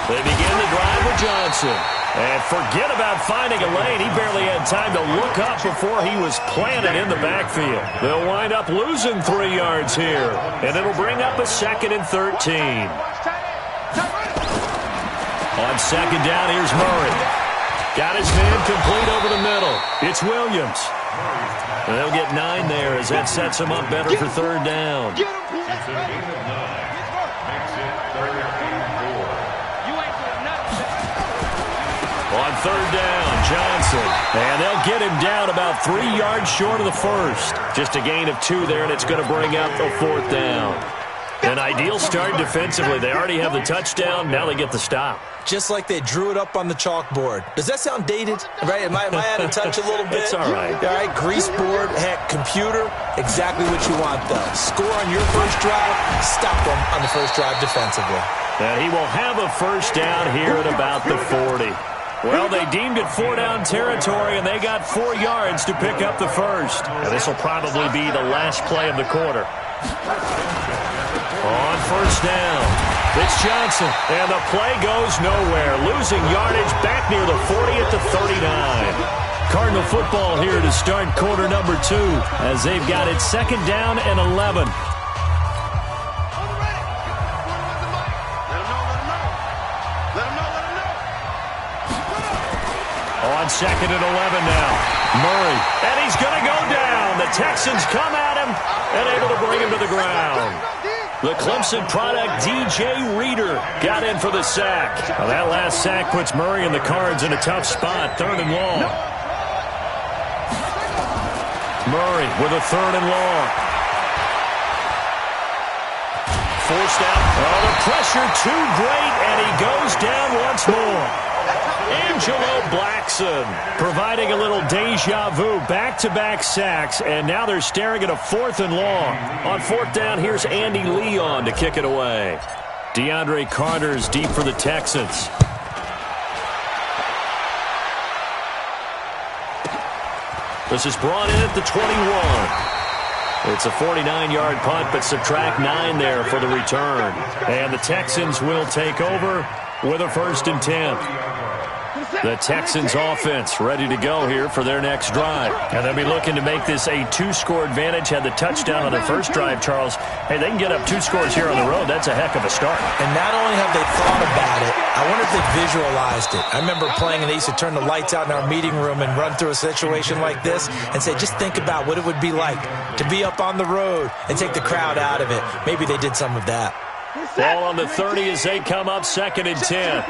They begin the drive with Johnson. And forget about finding a lane. He barely had time to look up before he was planted in the backfield. They'll wind up losing 3 yards here. And it'll bring up a 2nd and 13. On 2nd down, here's Murray. Got his man complete over the middle. It's Williams. And they'll get 9 there as that sets him up better for 3rd down. On 3rd down, Johnson. And they'll get him down about 3 yards short of the first. Just a gain of 2 there, and it's going to bring up a 4th down. An ideal start defensively. They already have the touchdown. Now they get the stop. Just like they drew it up on the chalkboard. Does that sound dated? Right? Am I out of touch a little bit? It's all right. All right, grease board, heck, computer, exactly what you want, though. Score on your first drive, stop them on the first drive defensively. And he will have a 1st down here at about the 40. Well, they deemed it 4-down territory, and they got 4 yards to pick up the first. And this will probably be the last play of the quarter. On 1st down, it's Johnson, and the play goes nowhere. Losing yardage back near the 40 at the 39. Cardinal football here to start quarter number 2 as they've got it 2nd down and 11. On 2nd and 11 now. Murray, and he's going to go down. The Texans come at him and able to bring him to the ground. The Clemson product, DJ Reader, got in for the sack. Well, that last sack puts Murray and the Cards in a tough spot, 3rd and long. Murray with a 3rd and long. Forced out. Oh, the pressure too great, and he goes down once more. Angelo Blackson providing a little deja vu, back-to-back sacks, and now they're staring at a 4th and long. On 4th down, here's Andy Leon to kick it away. DeAndre Carter's deep for the Texans. This is brought in at the 21. It's a 49-yard punt, but subtract 9 there for the return. And the Texans will take over with a 1st and 10. The Texans offense ready to go here for their next drive. And they'll be looking to make this a 2-score advantage. Had the touchdown on their first drive, Charles. Hey, they can get up 2 scores here on the road. That's a heck of a start. And not only have they thought about it, I wonder if they visualized it. I remember playing and they used to turn the lights out in our meeting room and run through a situation like this and say, just think about what it would be like to be up on the road and take the crowd out of it. Maybe they did some of that. Ball on the 30 as they come up 2nd and 10.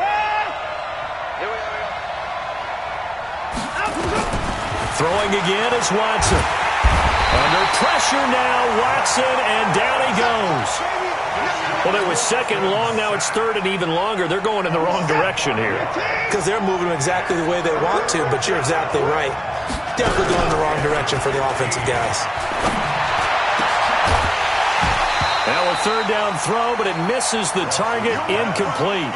Throwing again is Watson. Under pressure now, Watson, and down he goes. Well, it was 2nd and long, now it's 3rd and even longer. They're going in the wrong direction here. Because they're moving exactly the way they want to, but you're exactly right. Definitely going in the wrong direction for the offensive guys. Now a 3rd down throw, but it misses the target, incomplete.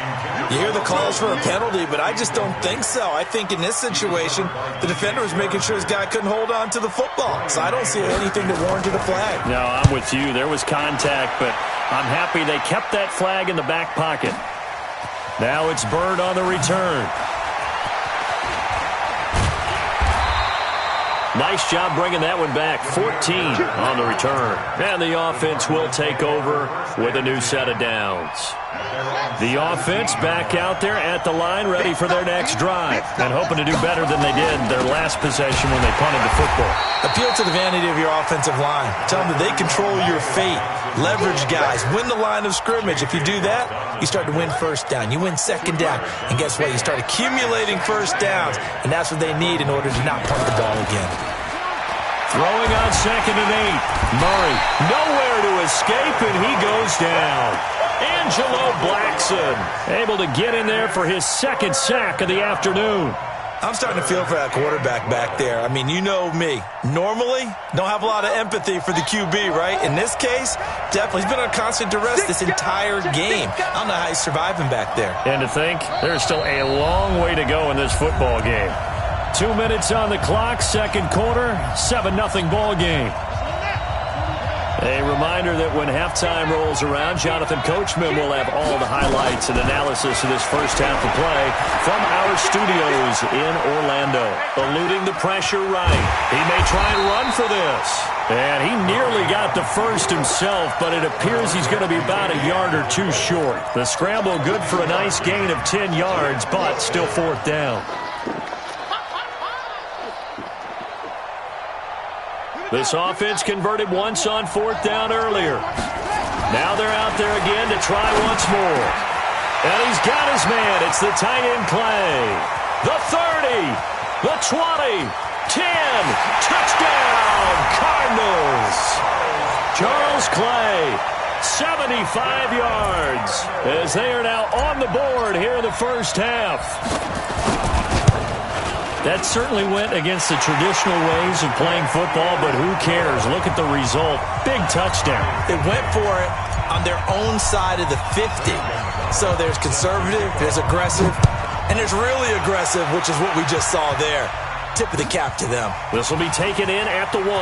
You hear the calls for a penalty, but I just don't think so. I think in this situation, the defender was making sure his guy couldn't hold on to the football. So I don't see anything that warranted a flag. No, I'm with you. There was contact, but I'm happy they kept that flag in the back pocket. Now it's Bird on the return. Nice job bringing that one back. 14 on the return. And the offense will take over with a new set of downs. The offense back out there at the line, ready for their next drive, and hoping to do better than they did their last possession when they punted the football. Appeal to the vanity of your offensive line. Tell them that they control your fate. Leverage guys. Win the line of scrimmage. If you do that, you start to win 1st down. You win 2nd down. And guess what? You start accumulating 1st downs, and that's what they need in order to not punt the ball again. Throwing on 2nd and 8. Murray nowhere to escape, and he goes down. Angelo Blackson able to get in there for his 2nd sack of the afternoon. I'm starting to feel for that quarterback back there. I mean, you know me. Normally, don't have a lot of empathy for the QB, right? In this case, definitely. He's been on constant duress this entire game. I don't know how he's surviving back there. And to think, there's still a long way to go in this football game. 2 minutes on the clock, 2nd quarter, 7-0 ball game. A reminder that when halftime rolls around, Jonathan Coachman will have all the highlights and analysis of this first half of play from our studios in Orlando. Eluding the pressure right. He may try and run for this. And he nearly got the first himself, but it appears he's going to be about a yard or two short. The scramble good for a nice gain of 10 yards, but still fourth down. This offense converted once on fourth down earlier. Now they're out there again to try once more. And he's got his man. It's the tight end Clay. The 30, the 20, 10, touchdown, Cardinals. Charles Clay, 75 yards, as they are now on the board here in the first half. That certainly went against the traditional ways of playing football, but who cares? Look at the result. Big touchdown. They went for it on their own side of the 50. So there's conservative, there's aggressive, and there's really aggressive, which is what we just saw there. Tip of the cap to them. This will be taken in at the 1.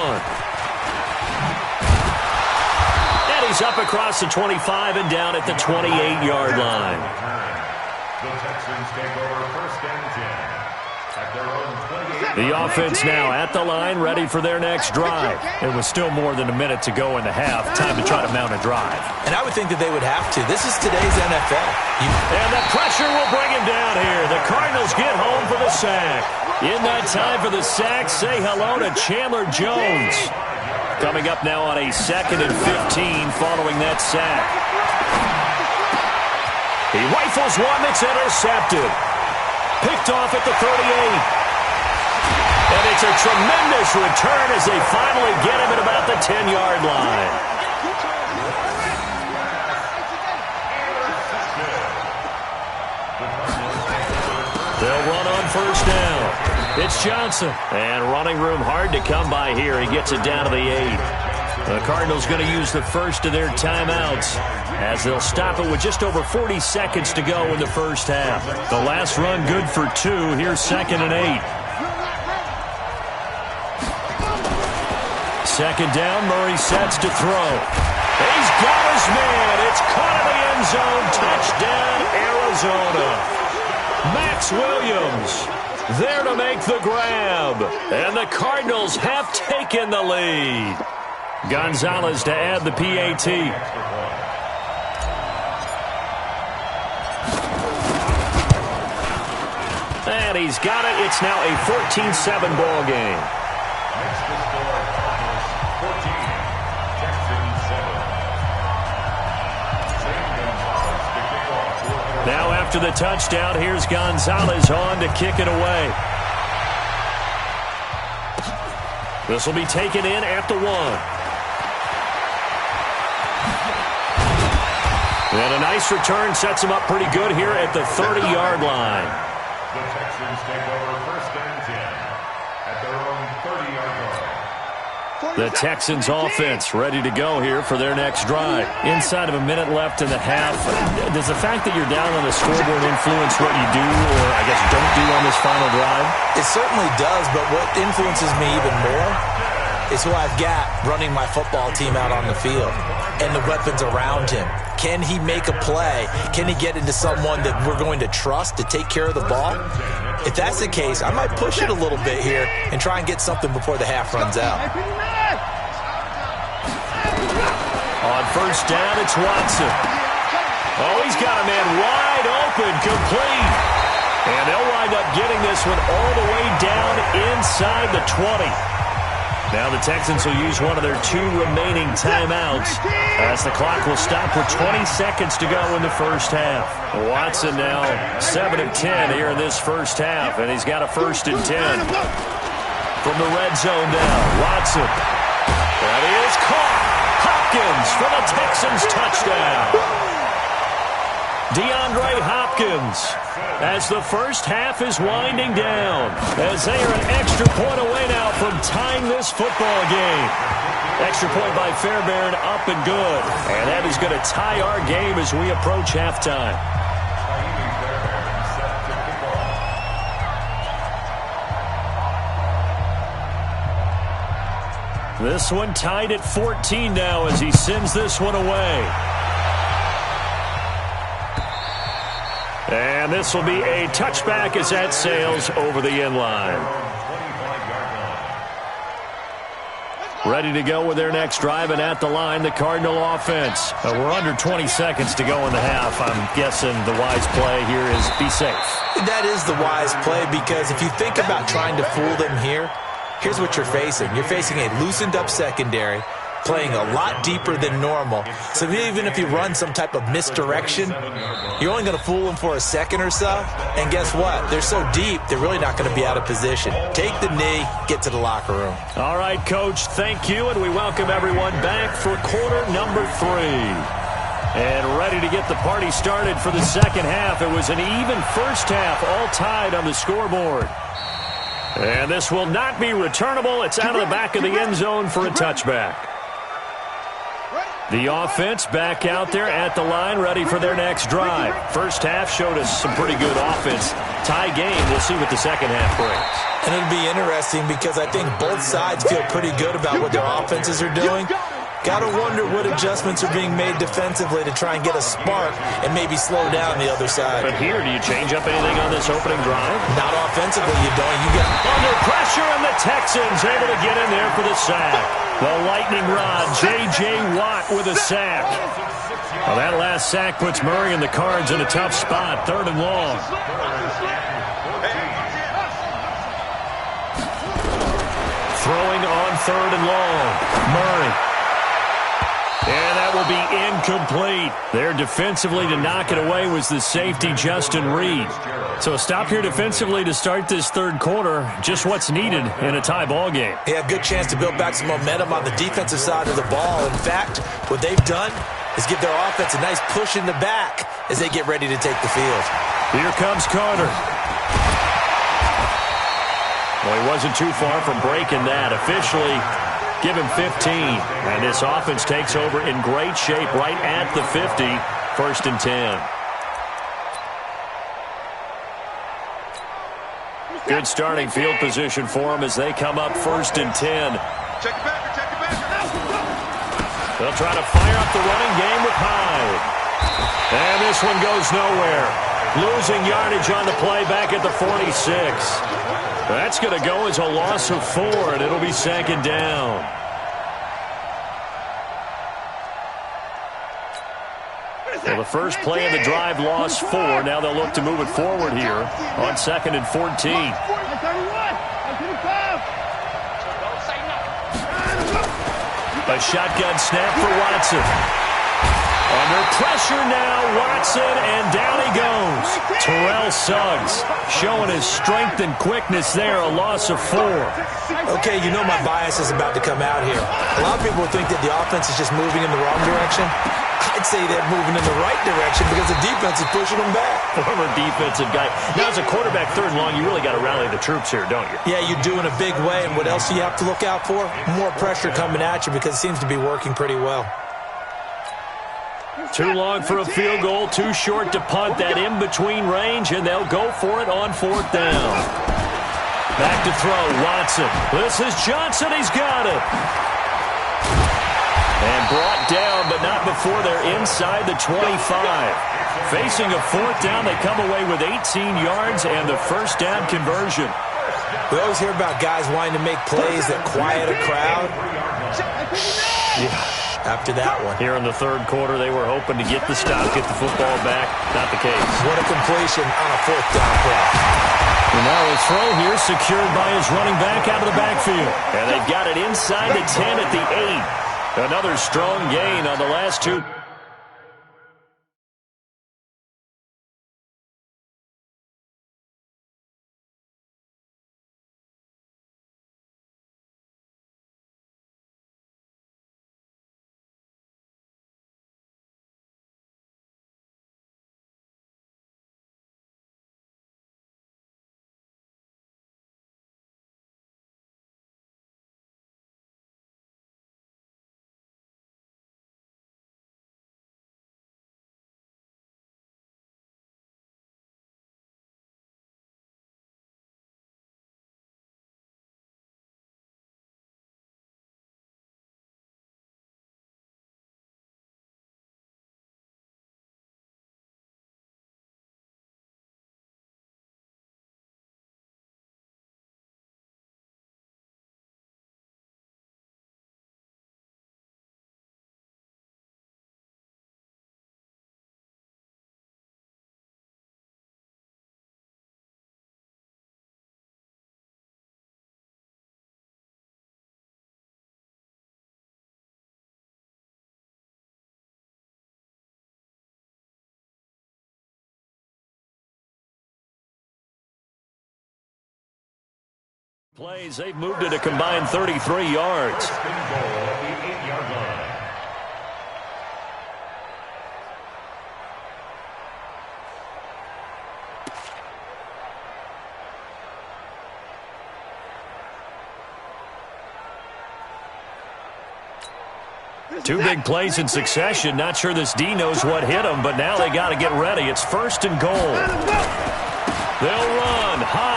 And he's up across the 25 and down at the 28-yard line. The Texans take over first and 10. The offense now at the line, ready for their next drive. It was still more than a minute to go in the half. Time to try to mount a drive. And I would think that they would have to. This is today's NFL. And the pressure will bring him down here. The Cardinals get home for the sack. In that time for the sack, say hello to Chandler Jones. Coming up now on a 2nd and 15 following that sack. He rifles one that's intercepted. Picked off at the 38. And it's a tremendous return as they finally get him at about the 10-yard line. They'll run on first down. It's Johnson. And running room hard to come by here. He gets it down to the 8. The Cardinals going to use the first of their timeouts as they'll stop it with just over 40 seconds to go in the first half. The last run good for 2. Here's 2nd and 8. Second down, Murray sets to throw. He's got his man. It's caught in the end zone. Touchdown, Arizona. Max Williams there to make the grab. And the Cardinals have taken the lead. Gonzalez to add the PAT. And he's got it. It's now a 14-7 ball game. Now after the touchdown, here's Gonzalez on to kick it away. This will be taken in at the 1. And a nice return sets him up pretty good here at the 30-yard line. The Texans take over first and 10 at their own 30-yard line. The Texans offense ready to go here for their next drive. Inside of a minute left in the half, does the fact that you're down on the scoreboard influence what you do or, I guess, don't do on this final drive? It certainly does, but what influences me even more is who I've got running my football team out on the field and the weapons around him. Can he make a play? Can he get into someone that we're going to trust to take care of the ball? If that's the case, I might push it a little bit here and try and get something before the half runs out. On first down, it's Watson. Oh, he's got a man wide open, complete. And they'll wind up getting this one all the way down inside the 20. Now the Texans will use one of their 2 remaining timeouts as the clock will stop with 20 seconds to go in the first half. Watson now 7 of 10 here in this first half, and he's got a 1st and 10. From the red zone now, Watson. And he is caught. Hopkins for the Texans touchdown. DeAndre Hopkins as the first half is winding down as they are an extra point away now from tying this football game. Extra point by Fairbairn, up and good. And that is going to tie our game as we approach halftime. This one tied at 14 now as he sends this one away. And this will be a touchback as that sails over the end line. Ready to go with their next drive, and at the line, the Cardinal offense. We're under 20 seconds to go in the half. I'm guessing the wise play here is be safe. That is the wise play, because if you think about trying to fool them here, here's what you're facing. You're facing a loosened-up secondary, playing a lot deeper than normal. So even if you run some type of misdirection, you're only going to fool them for a second or so. And guess what? They're so deep, they're really not going to be out of position. Take the knee, get to the locker room. All right, Coach, thank you, and we welcome everyone back for quarter number 3. And ready to get the party started for the second half. It was an even first half, all tied on the scoreboard. And this will not be returnable. It's out of the back of the end zone for a touchback. The offense back out there at the line, ready for their next drive. First half showed us some pretty good offense. Tie game, we'll see what the second half brings. And it'll be interesting because I think both sides feel pretty good about what their offenses are doing. Got to wonder what adjustments are being made defensively to try and get a spark and maybe slow down the other side. But here, do you change up anything on this opening drive? Not offensively, you don't. You got under pressure, and the Texans able to get in there for the sack. The lightning rod, J.J. Watt with a sack. Well, that last sack puts Murray and the Cards in a tough spot, 3rd and long. Throwing on 3rd and long. Murray. And that will be incomplete. There defensively to knock it away was the safety, Justin Reed. So a stop here defensively to start this third quarter. Just what's needed in a tie ball game. Yeah, good chance to build back some momentum on the defensive side of the ball. In fact, what they've done is give their offense a nice push in the back as they get ready to take the field. Here comes Carter. Well, he wasn't too far from breaking that. Officially, give him 15. And this offense takes over in great shape right at the 50. 1st and 10. Good starting field position for them as they come up 1st and 10. Check it back, check it back. They'll try to fire up the running game with Hyde. And this one goes nowhere. Losing yardage on the play back at the 46. That's going to go as a loss of 4, and it'll be 2nd down. Well, the first play of the drive lost 4. Now they'll look to move it forward here on 2nd and 14. A shotgun snap for Watson. Under pressure now, Watson, and down he goes. Terrell Suggs showing his strength and quickness there, a loss of 4. Okay, you know my bias is about to come out here. A lot of people think that the offense is just moving in the wrong direction. I'd say they're moving in the right direction because the defense is pushing them back. Former defensive guy. Now, as a quarterback 3rd and long, you really got to rally the troops here, don't you? Yeah, you do in a big way. And what else do you have to look out for? More pressure coming at you because it seems to be working pretty well. Too long for a field goal, too short to punt. That in-between range, and they'll go for it on 4th down. Back to throw, Watson. This is Johnson, he's got it. And brought down, but not before they're inside the 25. Facing a 4th down, they come away with 18 yards and the 1st down conversion. We always hear about guys wanting to make plays that quiet a crowd. Yeah. After that one. Here in the 3rd quarter, they were hoping to get the stop, get the football back. Not the case. What a completion on a 4th down play. And now a throw here secured by his running back out of the backfield. And they've got it inside the 10 at the 8. Another strong gain on the last 2. Plays, they've moved it a combined 33 yards. First and goal at the 8-yard line. Two big plays in succession. Not sure this D knows what hit him, but now they got to get ready. It's first and goal. They'll run high.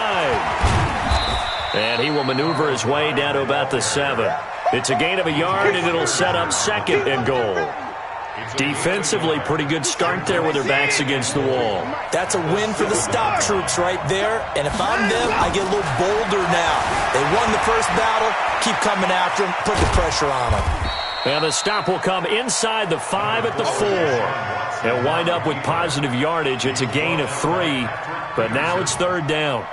And he will maneuver his way down to about the 7. It's a gain of a yard, and it'll set up second and goal. Defensively, pretty good start there with their backs against the wall. That's a win for the stop troops right there. And if I'm them, I get a little bolder now. They won the first battle. Keep coming after them. Put the pressure on them. And the stop will come inside the 5 at the 4. They'll wind up with positive yardage. It's a gain of 3, but now it's third down.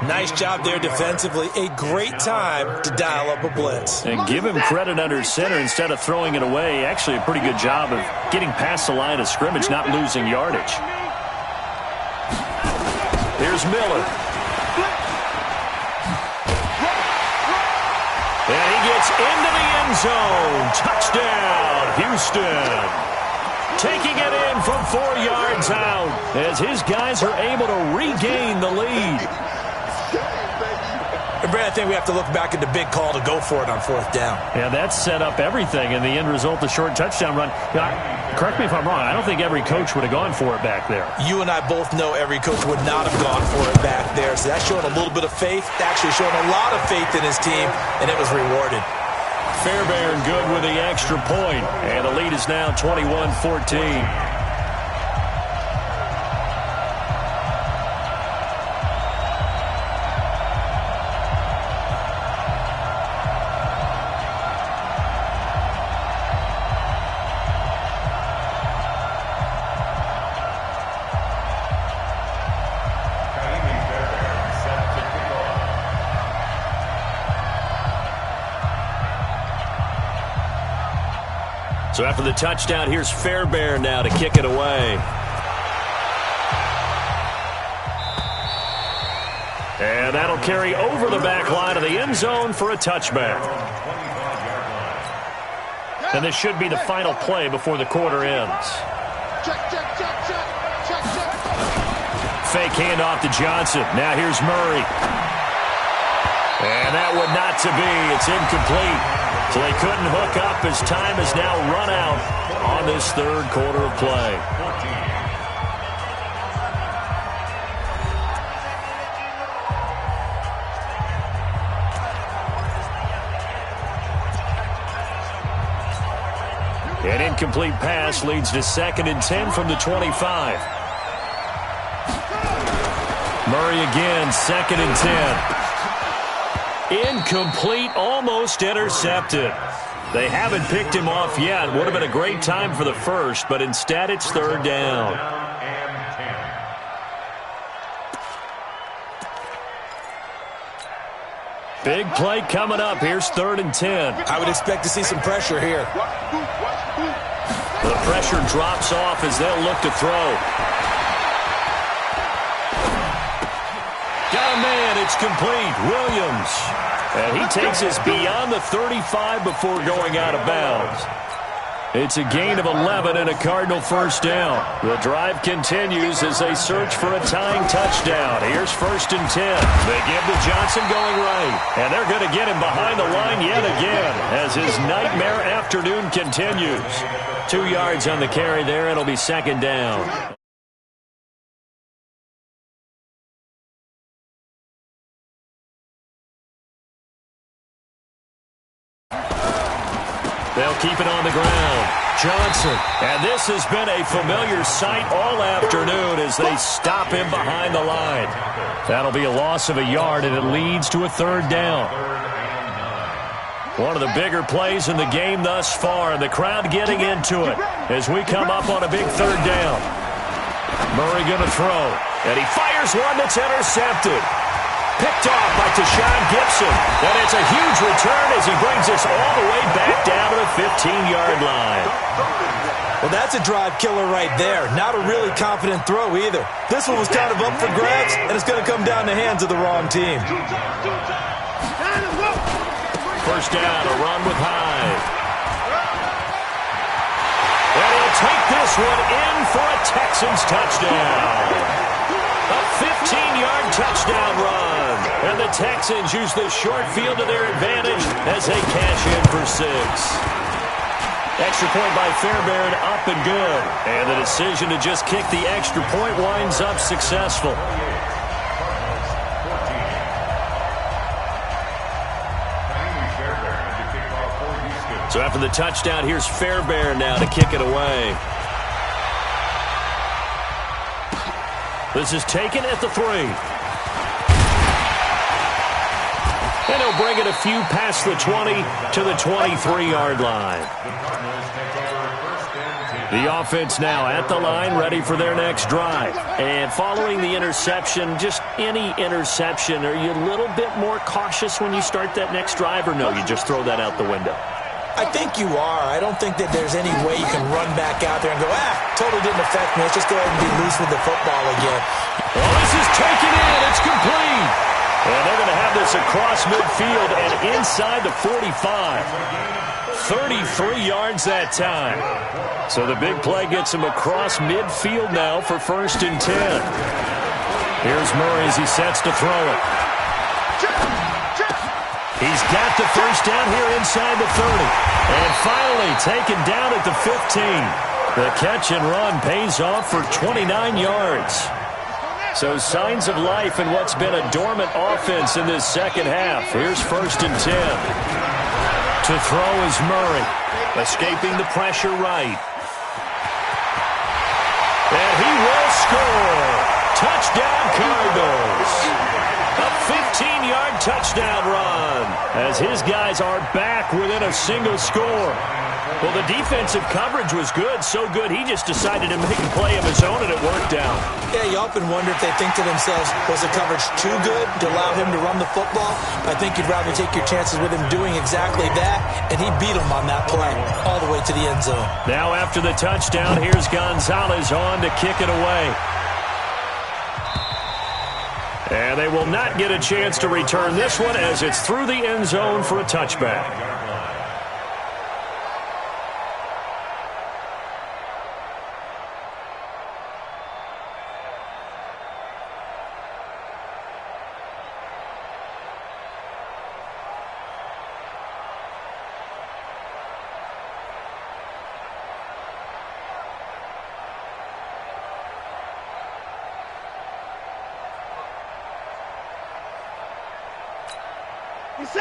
Nice job there defensively. A great time to dial up a blitz. And give him credit under center instead of throwing it away. Actually, a pretty good job of getting past the line of scrimmage, not losing yardage. Here's Miller. And he gets into the end zone. Touchdown, Houston. Taking it in from 4 yards out as his guys are able to regain the lead. And Brad, I think we have to look back at the big call to go for it on fourth down. Yeah, that set up everything, and the end result, the short touchdown run. Correct me if I'm wrong, I don't think every coach would have gone for it back there. You and I both know every coach would not have gone for it back there, so that's showing a little bit of faith, actually showing a lot of faith in his team, and it was rewarded. Fairbairn good with the extra point, and the lead is now 21-14. So after the touchdown, here's Fairbairn now to kick it away. And that'll carry over the back line of the end zone for a touchback. And this should be the final play before the quarter ends. Fake handoff to Johnson. Now here's Murray. And that would not to be. It's incomplete. So they couldn't hook up as time has now run out on this third quarter of play. An incomplete pass leads to 2nd and 10 from the 25. Murray again, 2nd and 10. Incomplete, almost intercepted. They haven't picked him off yet. Would have been a great time for the first, but instead it's third down. Big play coming up. Here's 3rd and 10. I would expect to see some pressure here. The pressure drops off as they'll look to throw. Got a man, it's complete. Williams. And he takes us beyond the 35 before going out of bounds. It's a gain of 11 and a Cardinal first down. The drive continues as they search for a tying touchdown. Here's 1st and 10. They give to Johnson going right. And they're going to get him behind the line yet again as his nightmare afternoon continues. 2 yards on the carry there. It'll be 2nd down. They'll keep it on the ground. Johnson. And this has been a familiar sight all afternoon as they stop him behind the line. That'll be a loss of a yard, and it leads to a 3rd down. One of the bigger plays in the game thus far, and the crowd getting into it as we come up on a big 3rd down. Murray going to throw, and he fires one that's intercepted. Picked off by Tashawn Gibson. And it's a huge return as he brings us all the way back down to the 15-yard line. Well, that's a drive killer right there. Not a really confident throw either. This one was kind of up for grabs, and it's going to come down the hands of the wrong team. first down, a run with Hyde. And he'll take this one in for a Texans touchdown. A 15-yard touchdown run. And the Texans use the short field to their advantage as they cash in for 6. Extra point by Fairbairn, up and good. And the decision to just kick the extra point winds up successful. So after the touchdown, here's Fairbairn now to kick it away. This is taken at the 3. And he'll bring it a few past the 20 to the 23-yard line. The offense now at the line, ready for their next drive. And following the interception, just any interception, are you a little bit more cautious when you start that next drive, or no, you just throw that out the window? I think you are. I don't think that there's any way you can run back out there and go, totally didn't affect me. Let's just go ahead and be loose with the football again. Well, this is taken in. It's complete. And they're going to have this across midfield and inside the 45. 33 yards that time. So the big play gets him across midfield now for 1st and 10. Here's Murray as he sets to throw it. He's got the first down here inside the 30. And finally taken down at the 15. The catch and run pays off for 29 yards. So signs of life in what's been a dormant offense in this second half. Here's 1st and 10. To throw is Murray. Escaping the pressure right. And he will score. Touchdown Cardinals. A 15-yard touchdown run as his guys are back within a single score. Well, the defensive coverage was good, so good he just decided to make a play of his own, and it worked out. Yeah, you often wonder if they think to themselves, was the coverage too good to allow him to run the football? I think you'd rather take your chances with him doing exactly that, and he beat him on that play all the way to the end zone. Now after the touchdown, here's Gonzalez on to kick it away. And they will not get a chance to return this one as it's through the end zone for a touchback.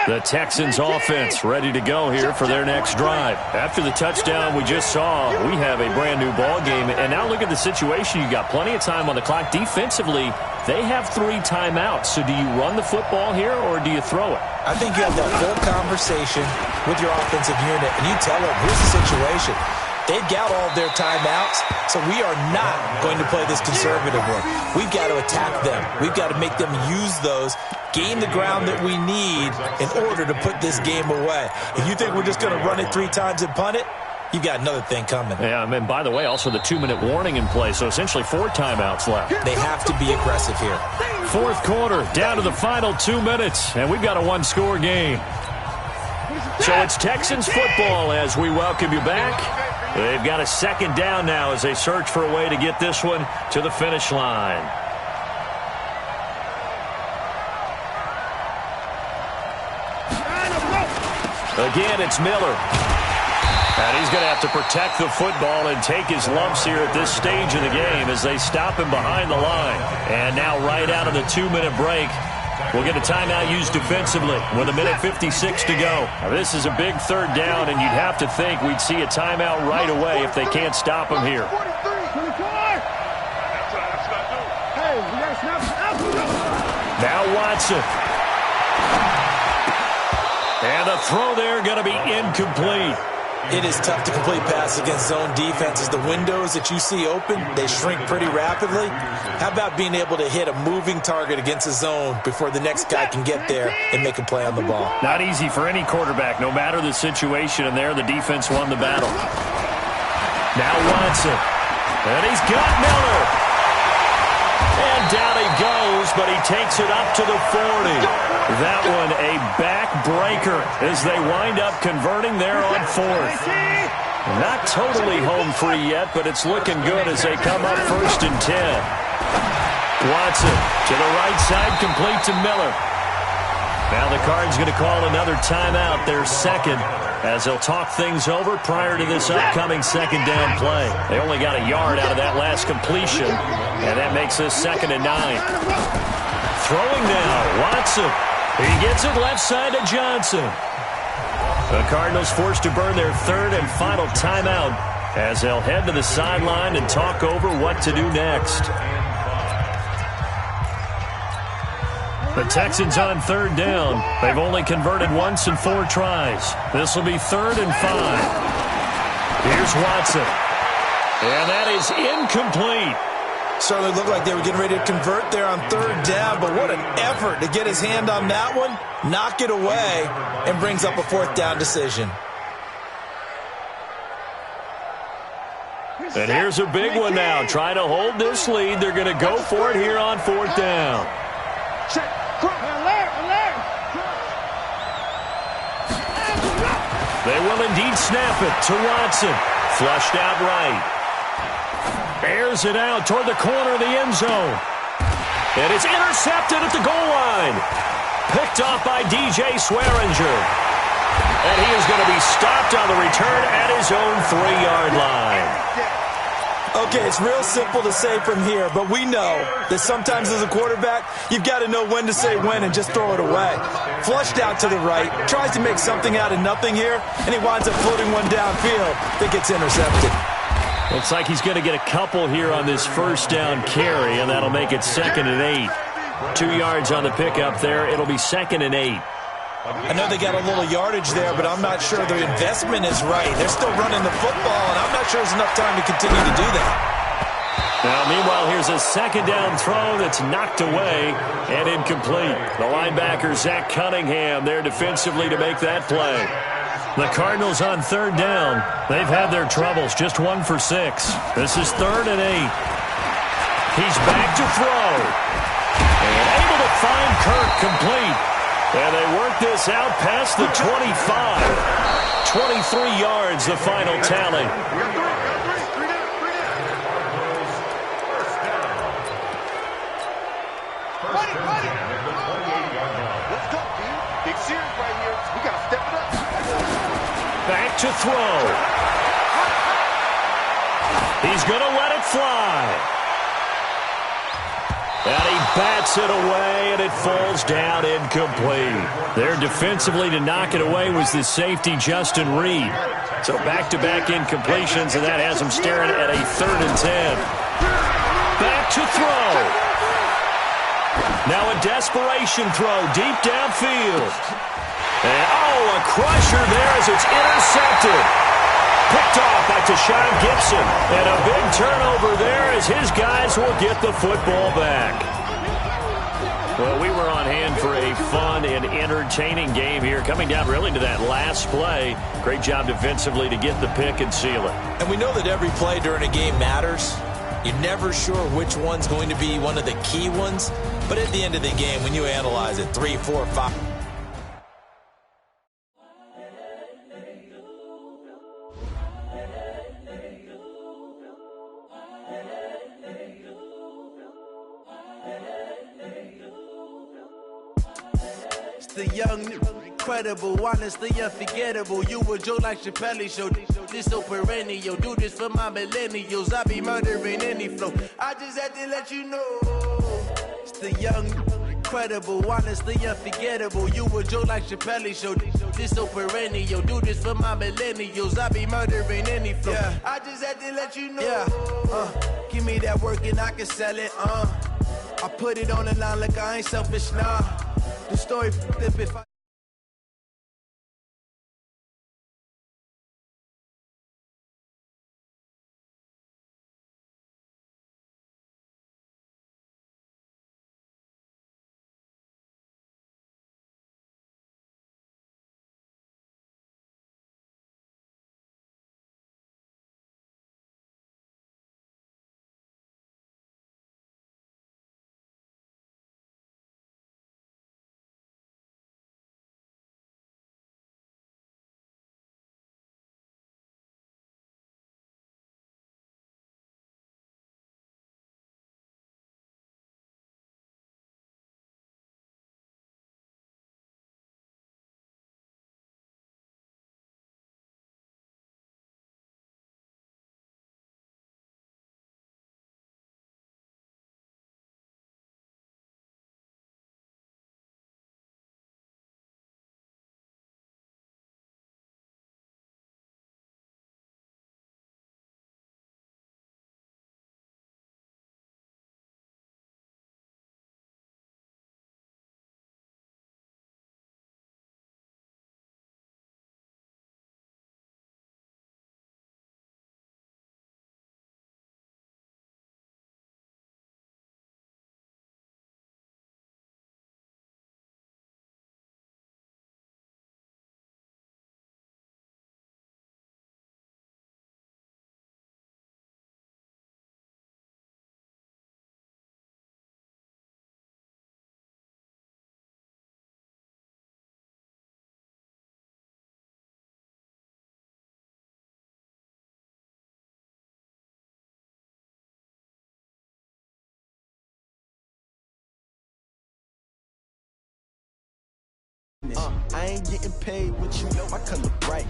The Texans offense ready to go here for their next drive. After the touchdown we just saw, we have a brand new ball game. And now look at the situation. You got plenty of time on the clock. Defensively, they have 3 timeouts. So do you run the football here or do you throw it? I think you have that full conversation with your offensive unit and you tell them, here's the situation. They've got all of their timeouts, so we are not going to play this conservatively. We've got to attack them. We've got to make them use those, gain the ground that we need in order to put this game away. If you think we're just going to run it 3 times and punt it, you've got another thing coming. Yeah, and by the way, also the 2-minute warning in play, so essentially 4 timeouts left. They have to be aggressive here. 4th quarter, down to the final 2 minutes, and we've got a 1-score game. So it's Texans football as we welcome you back. They've got a 2nd down now as they search for a way to get this one to the finish line. Again, it's Miller. And he's going to have to protect the football and take his lumps here at this stage of the game as they stop him behind the line. And now right out of the 2-minute break, we'll get a timeout used defensively with 1:56 to go. Now, this is a big 3rd down, and you'd have to think we'd see a timeout right away if they can't stop him here. Now Watson. And the throw there going to be incomplete. It is tough to complete passes against zone defenses. The windows that you see open, they shrink pretty rapidly. How about being able to hit a moving target against a zone before the next guy can get there and make a play on the ball? Not easy for any quarterback, no matter the situation, and there the defense won the battle. Now Watson. And he's got Miller. And down he goes but he takes it up to the 40. That one a backbreaker as they wind up converting there on fourth. Not totally home free yet, but it's looking good as they come up 1st and 10. Watson to the right side, complete to Miller. Now the Cards going to call another timeout, their second, as they'll talk things over prior to this upcoming second down play. They only got a yard out of that last completion, and that makes this 2nd and 9. Throwing now, Watson. He gets it left side to Johnson. The Cardinals forced to burn their 3rd and final timeout as they'll head to the sideline and talk over what to do next. The Texans on 3rd down. They've only converted once in 4 tries. This will be 3rd and 5. Here's Watson. And that is incomplete. Certainly looked like they were getting ready to convert there on 3rd down, but what an effort to get his hand on that one, knock it away, and brings up a 4th down decision. And here's a big one now. Trying to hold this lead. They're going to go for it here on 4th down. They will indeed snap it to Watson. Flushed out right. Airs it out toward the corner of the end zone. And it's intercepted at the goal line. Picked off by DJ Swearinger. And he is going to be stopped on the return at his own 3-yard line. Okay, it's real simple to say from here, but we know that sometimes as a quarterback, you've got to know when to say when and just throw it away. Flushed out to the right, tries to make something out of nothing here, and he winds up floating one downfield that gets intercepted. Looks like he's going to get a couple here on this 1st down carry, and that'll make it 2nd and 8. 2 yards on the pickup there. It'll be 2nd and 8. I know they got a little yardage there, but I'm not sure their investment is right. They're still running the football, and I'm not sure there's enough time to continue to do that. Now, meanwhile, here's a 2nd down throw that's knocked away and incomplete. The linebacker, Zach Cunningham, there defensively to make that play. The Cardinals on 3rd down. They've had their troubles, just 1 for 6. This is 3rd and 8. He's back to throw. And able to find Kirk complete. And they work this out past the 25. 23 yards, the final tally. Let's go, dude. Big series right here. We got to step it up. Back to throw. He's going to let it fly. And he bats it away, and it falls down incomplete. There defensively to knock it away was the safety, Justin Reed. So back-to-back incompletions, and that has him staring at a 3rd and 10. Back to throw. Now a desperation throw deep downfield. And, a crusher there as it's intercepted. Picked off by Tashawn Gibson. And a big turnover there as his guys will get the football back. Well, we were on hand for a fun and entertaining game here, coming down really to that last play. Great job defensively to get the pick and seal it. And we know that every play during a game matters. You're never sure which one's going to be one of the key ones. But at the end of the game, when you analyze it, 3, 4, 5... The young, incredible, honestly unforgettable. You a Joe like Chappelle show. This so perennial. Do this for my millennials. I be murdering any flow. I just had to let you know. It's the young, incredible, honestly unforgettable. You a Joe like Chappelle show. This so perennial. Do this for my millennials. I be murdering any flow. Yeah. I just had to let you know. Yeah. Give me that work and I can sell it. I put it on the line like I ain't selfish, nah. The story flip if I I ain't getting paid with you, my color bright.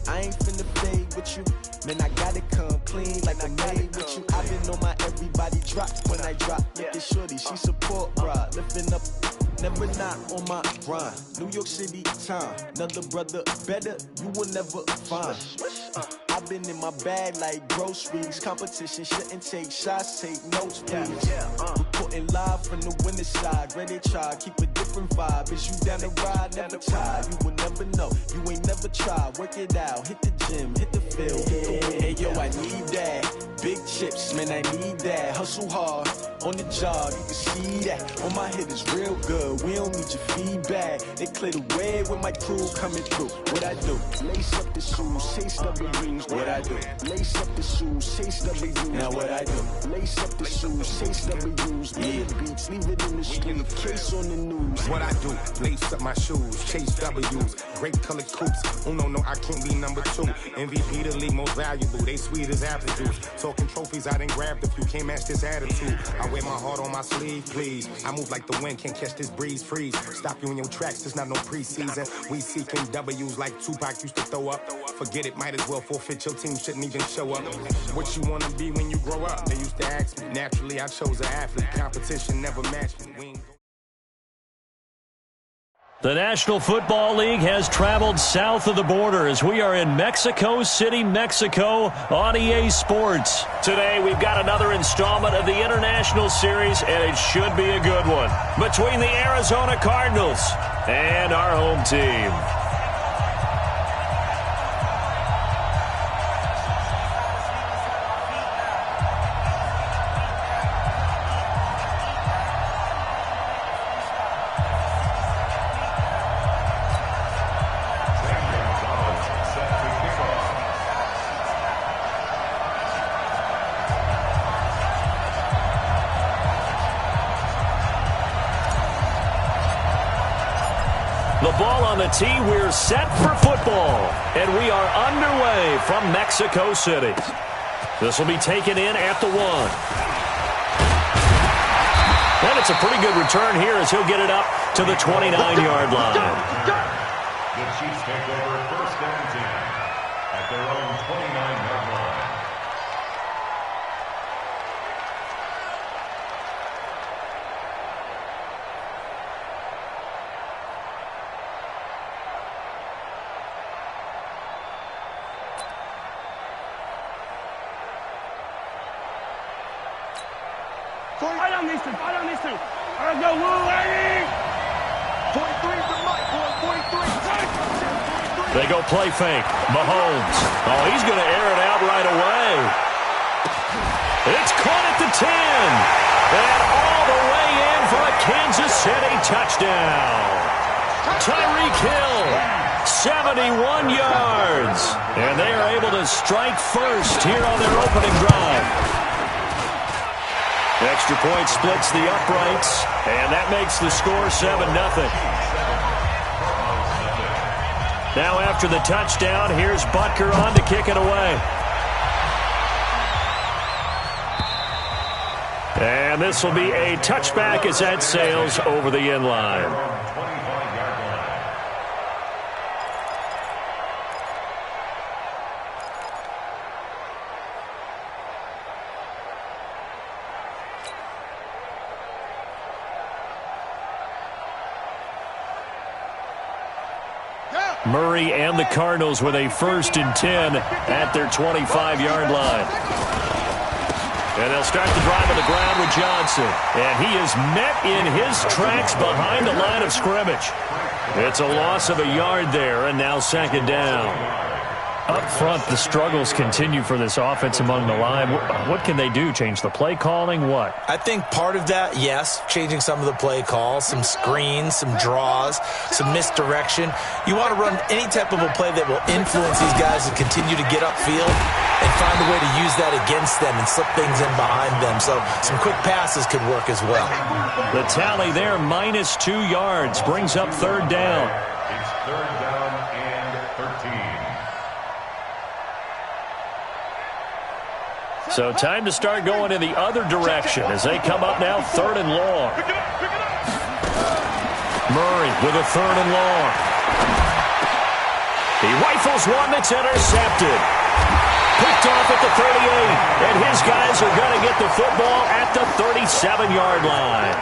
I ain't finna fade with you. Man, I gotta come clean like I made with you. I been on my everybody drop when I drop. Look at shorty, she support ride. Lifting up, never not on my grind. New York City time, another brother better, you will never find. I've been in my bag like groceries. Competition shouldn't take shots, take notes, please. Reporting live from the winning side. Ready to try, keep a different vibe. Is you down the ride, never tired. You will never know, you ain't never tried. Work it out, hit the gym, hit the field, hit the win. Hey yo, I need that. Big chips, man, I need that. Hustle hard, on the job, you can see that. On my hit is real good, we don't need your feedback. They clear the way with my crew coming through. What I do? Lace up the shoes, chase W's. What I do? Lace up the shoes, chase W's. Now what I do? Lace up the shoes, chase W's. Yeah, beats, leave it in the street, case on the news. What I do? Lace up my shoes, chase W's. Great colored coops. Oh no, I can't be number 2. MVP the league most valuable. They sweet as apple juice. Talking trophies, I done grabbed a few. Can't match this attitude. I wear my heart on my sleeve, please. I move like the wind, can't catch this breeze, freeze. Stop you in your tracks, there's not no preseason. We seeking W's like Tupac used to throw up. Forget it, might as well forfeit. Your team shouldn't even show up. What you wanna be when you grow up? They used to ask me. Naturally, I chose an athlete. Competition never matched me. The National Football League has traveled south of the border as we are in Mexico City, Mexico on EA Sports. Today we've got another installment of the International Series, and it should be a good one, between the Arizona Cardinals and our home team. The ball on the tee, we're set for football, and we are underway from Mexico City. This will be taken in at the 1. And it's a pretty good return here as he'll get it up to the 29-yard line. The Chiefs take over first and 10 at their own 29-yard line. Let's go, Will Eddie! 43 to Mike, 43. They go play fake. Mahomes. Oh, he's going to air it out right away. It's caught at the 10. And all the way in for a Kansas City touchdown. Tyreek Hill, 71 yards. And they are able to strike first here on their opening drive. Extra point splits the uprights, and that makes the score 7-0. Now after the touchdown, here's Butker on to kick it away. And this will be a touchback as that sails over the end line. Murray and the Cardinals with a 1st and 10 at their 25-yard line. And they'll start the drive on the ground with Johnson. And he is met in his tracks behind the line of scrimmage. It's a loss of a yard there, and now 2nd down. Up front, the struggles continue for this offense among the line. What can they do? Change the play calling? What? I think part of that, yes, changing some of the play calls, some screens, some draws, some misdirection. You want to run any type of a play that will influence these guys to continue to get upfield and find a way to use that against them and slip things in behind them. So some quick passes could work as well. The tally there, -2 yards, brings up 3rd down. It's 3rd down and 13. So time to start going in the other direction as they come up now 3rd and long. Murray with a 3rd and long. He rifles one that's intercepted. Picked off at the 38, and his guys are going to get the football at the 37-yard line.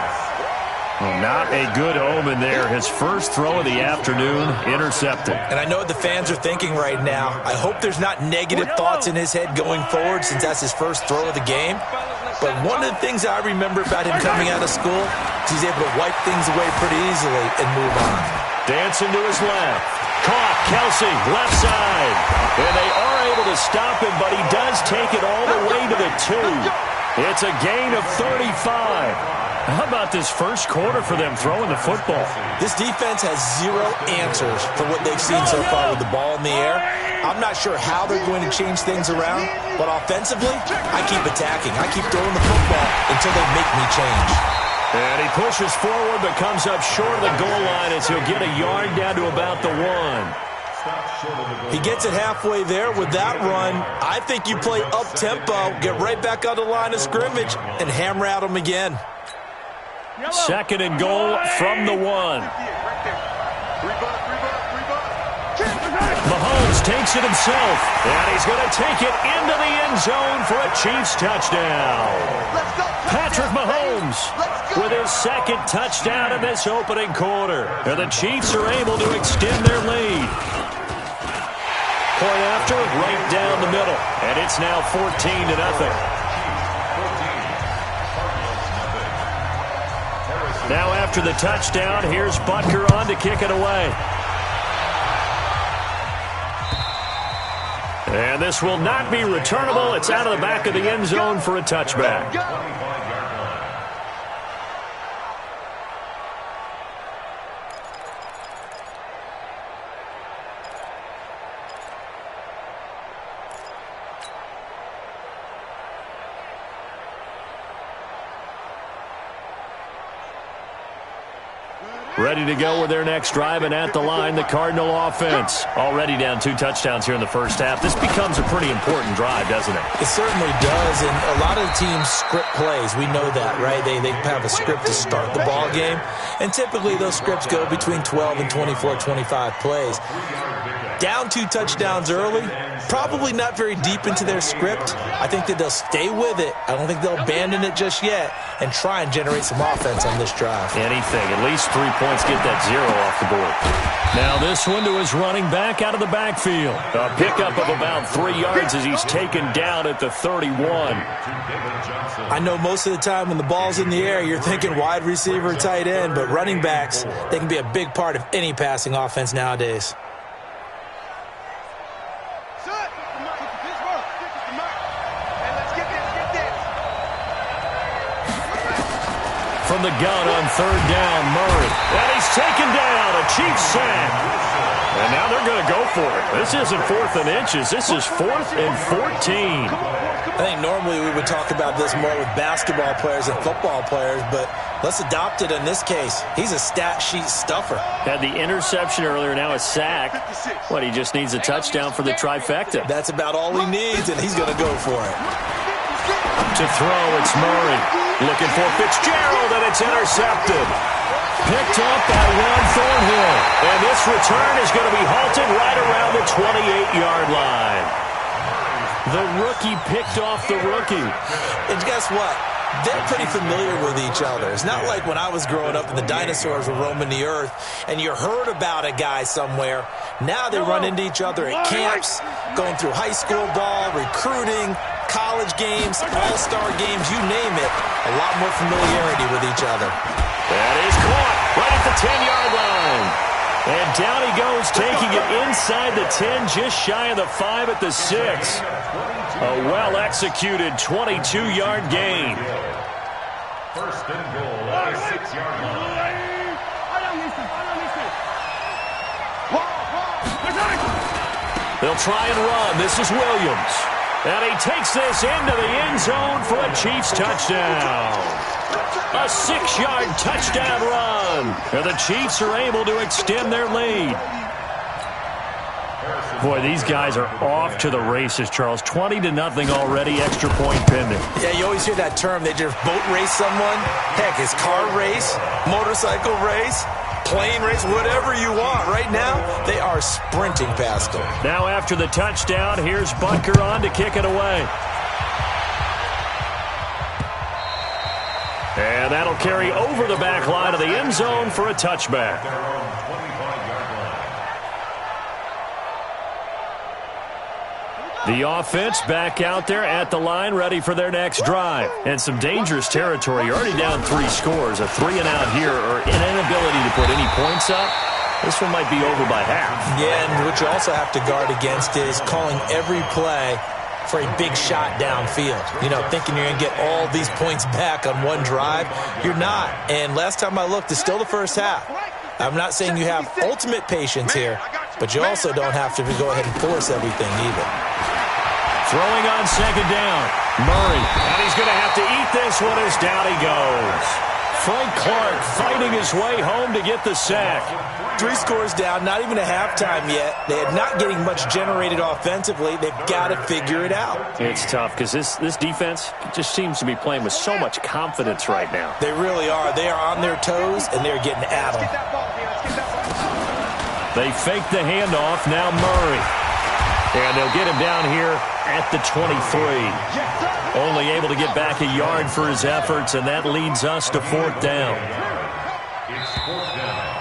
Well, not a good omen there. His first throw of the afternoon, intercepted. And I know what the fans are thinking right now. I hope there's not negative thoughts in his head going forward since that's his first throw of the game. But one of the things I remember about him coming out of school is he's able to wipe things away pretty easily and move on. Dancing to his left. Caught, Kelsey, left side. And they are able to stop him, but he does take it all the way to the 2. It's a gain of 35. How about this first quarter for them throwing the football? This defense has zero answers for what they've seen so far with the ball in the air. I'm not sure how they're going to change things around, but offensively, I keep attacking. I keep throwing the football until they make me change. And he pushes forward but comes up short of the goal line as he'll get a yard down to about the 1. He gets it halfway there with that run. I think you play up-tempo, get right back on the line of scrimmage, and hammer at him again. Second and goal from the 1. Mahomes takes it himself, and he's going to take it into the end zone for a Chiefs touchdown. Patrick Mahomes with his second touchdown in this opening quarter. And the Chiefs are able to extend their lead. Point after, right down the middle, and it's now 14-0. Now after the touchdown, here's Butker on to kick it away. And this will not be returnable. It's out of the back of the end zone for a touchback. Ready to go with their next drive, and at the line, the Cardinal offense. Already down 2 touchdowns here in the first half. This becomes a pretty important drive, doesn't it? It certainly does, and a lot of the teams script plays. We know that, right? They have a script to start the ball game, and typically those scripts go between 12 and 24, 25 plays. Down 2 touchdowns early, probably not very deep into their script. I think that they'll stay with it. I don't think they'll abandon it just yet and try and generate some offense on this drive. Anything, at least 3 points, get that 0 off the board. Now this one to his running back out of the backfield. A pickup of about 3 yards as he's taken down at the 31. I know most of the time when the ball's in the air, you're thinking wide receiver, tight end, but running backs, they can be a big part of any passing offense nowadays. From the gun on 3rd down, Murray. And he's taken down, a Chiefs sack. And now they're going to go for it. This isn't 4th and inches. This is 4th and 14. I think normally we would talk about this more with basketball players and football players, but let's adopt it in this case. He's a stat sheet stuffer. Had the interception earlier, now a sack. What, he just needs a touchdown for the trifecta. That's about all he needs, and he's going to go for it. To throw, it's Murray. Looking for Fitzgerald, and it's intercepted. Picked up by Juan Thornhill. And this return is going to be halted right around the 28-yard line. The rookie picked off the rookie. And guess what? They're pretty familiar with each other. It's not like when I was growing up and the dinosaurs were roaming the earth and you heard about a guy somewhere. Now they run into each other at camps, going through high school ball, recruiting, college games, all-star games, you name it. A lot more familiarity with each other. That is caught right at the 10-yard line. And down he goes, taking it inside the 10, just shy of the 5 at the 6. A well-executed 22-yard gain. First and goal at the 6-yard line. They'll try and run. This is Williams. And he takes this into the end zone for a Chiefs touchdown. A 6-yard touchdown run. And the Chiefs are able to extend their lead. Boy, these guys are off to the races, Charles. 20-0 already, extra point pending. Yeah, you always hear that term. They just boat race someone. Heck, it's car race, motorcycle race. plane race, whatever you want. Right now, they are sprinting past them. Now after the touchdown, here's Butker on to kick it away. And that'll carry over the back line of the end zone for a touchback. The offense back out there at the line, ready for their next drive. And some dangerous territory. You're already down 3 scores. A 3-and-out here, or an inability to put any points up. This one might be over by half. Yeah, and what you also have to guard against is calling every play for a big shot downfield. You know, thinking you're going to get all these points back on one drive. You're not. And last time I looked, it's still the first half. I'm not saying you have ultimate patience here, but you also don't have to go ahead and force everything either. Throwing on second down. Murray. And he's going to have to eat this one as down he goes. Frank Clark fighting his way home to get the sack. 3 scores down, not even a halftime yet. They are not getting much generated offensively. They've got to figure it out. It's tough because this defense just seems to be playing with so much confidence right now. They really are. They are on their toes, and they're getting at them. They fake the handoff. Now Murray. And they'll get him down here at the 23. Only able to get back a yard for his efforts, and that leads us to 4th down. It's 4th down.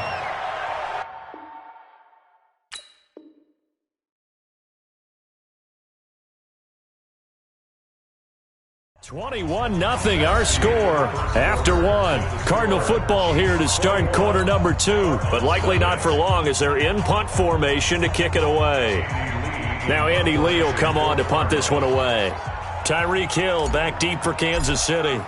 21-0 our score after 1. Cardinal football here to start quarter number 2, but likely not for long as they're in punt formation to kick it away. Now Andy Lee will come on to punt this one away. Tyreek Hill back deep for Kansas City. The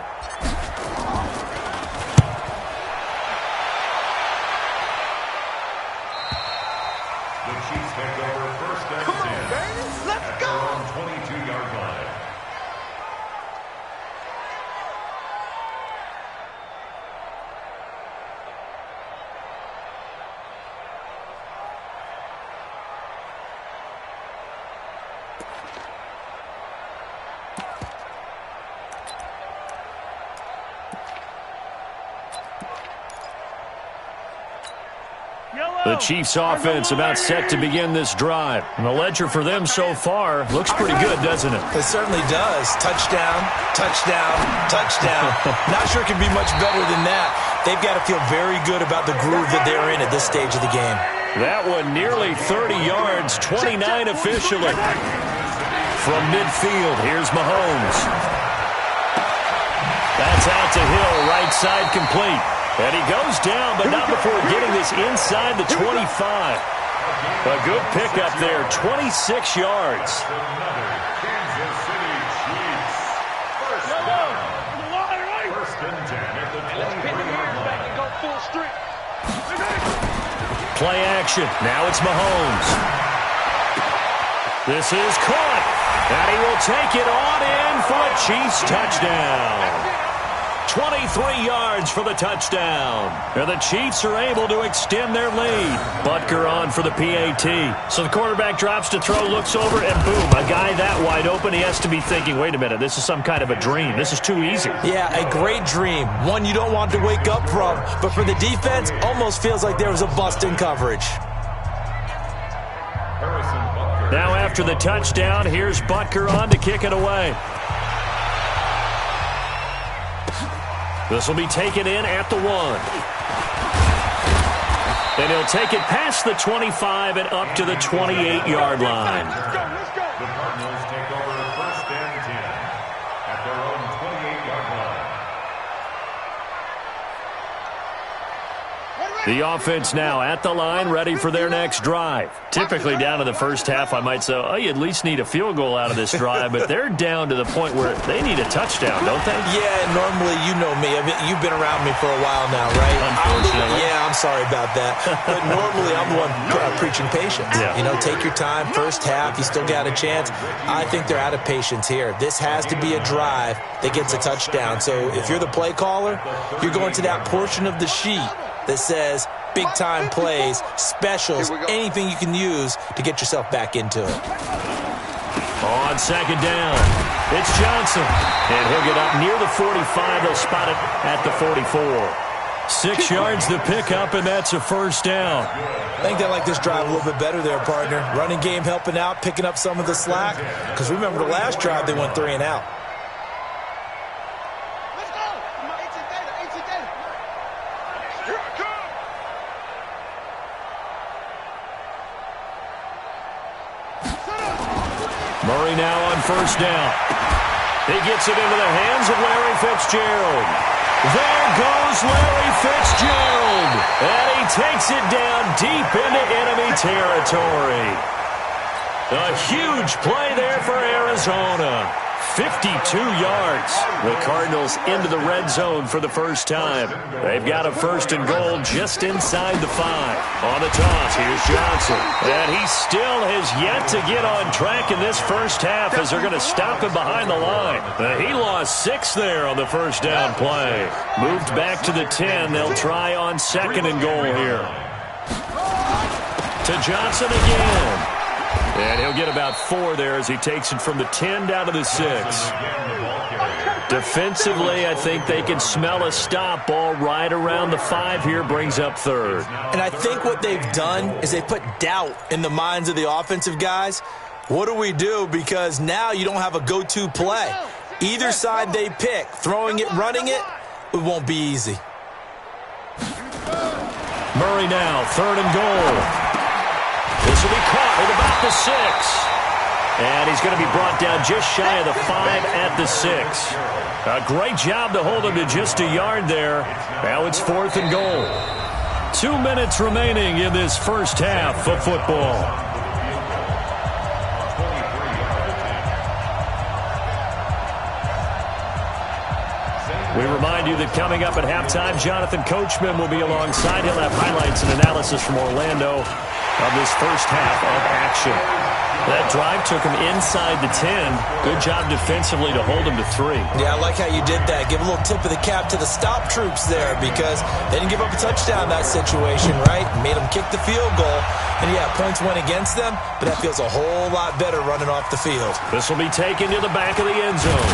Chiefs take over 1st and 10. Let's go. At their own 22-yard line. The Chiefs offense about set to begin this drive. And the ledger for them so far looks pretty good, doesn't it? It certainly does. Touchdown, touchdown, touchdown. Not sure it can be much better than that. They've got to feel very good about the groove that they're in at this stage of the game. That one nearly 30 yards, 29 officially. From midfield, here's Mahomes. That's out to Hill, right side complete. And he goes down, but not before getting this inside the 25. A good pickup there, 26 yards. Another Kansas City Chiefs. First down. First and 10 at the 23-yard line. Play action. Now it's Mahomes. This is caught. And he will take it on in for a Chiefs touchdown. 23 yards for the touchdown. And the Chiefs are able to extend their lead. Butker on for the PAT. So the quarterback drops to throw, looks over, and boom, a guy that wide open, he has to be thinking, wait a minute, this is some kind of a dream. This is too easy. Yeah, a great dream. One you don't want to wake up from. But for the defense, almost feels like there was a bust in coverage. Now after the touchdown, here's Butker on to kick it away. This will be taken in at the 1. And he'll take it past the 25 and up to the 28-yard line. The Cardinals take over 1st and 10 at their own 28-yard line. The offense now at the line, ready for their next drive. Typically down to the first half, I might say, oh, you at least need a field goal out of this drive, but they're down to the point where they need a touchdown, don't they? Yeah, normally, you know me. You've been around me for a while now, right? Unfortunately. I'm sorry about that. But normally, I'm the one preaching patience. Yeah. You know, take your time. First half, you still got a chance. I think they're out of patience here. This has to be a drive that gets a touchdown. So if you're the play caller, you're going to that portion of the sheet that says big-time plays, specials, anything you can use to get yourself back into it. On second down, it's Johnson. And he'll get up near the 45. They'll spot it at the 44. 6 yards to pick up, and that's a first down. I think they like this drive a little bit better there, partner. Running game helping out, picking up some of the slack. Because remember the last drive, they went 3 and out. Let's go. Ancient data. Here I come. Murray now on first down. He gets it into the hands of Larry Fitzgerald. There goes Larry Fitzgerald. And he takes it down deep into enemy territory. A huge play there for Arizona. 52 yards. The Cardinals into the red zone for the first time. They've got a first and goal just inside the 5. On the toss, here's Johnson. And he still has yet to get on track in this first half as they're going to stop him behind the line. He lost 6 there on the first down play. Moved back to the 10. They'll try on second and goal here. To Johnson again. And he'll get about 4 there as he takes it from the 10 down to the 6. Defensively, I think they can smell a stop. Ball right around the 5 here, brings up third. And I think what they've done is they put doubt in the minds of the offensive guys. What do we do? Because now you don't have a go-to play. Either side they pick, throwing it, running it, it won't be easy. Murray now, third and goal. This will be caught at about the 6. And he's going to be brought down just shy of the 5 at the 6. A great job to hold him to just a yard there. Now it's 4th and goal. 2 minutes remaining in this first half of football. We remind you that coming up at halftime, Jonathan Coachman will be alongside. He'll have highlights and analysis from Orlando of this first half of action. That drive took him inside the 10. Good job defensively to hold him to 3. Yeah, I like how you did that. Give a little tip of the cap to the stop troops there because they didn't give up a touchdown in that situation, right? Made them kick the field goal. And, yeah, points went against them, but that feels a whole lot better running off the field. This will be taken to the back of the end zone.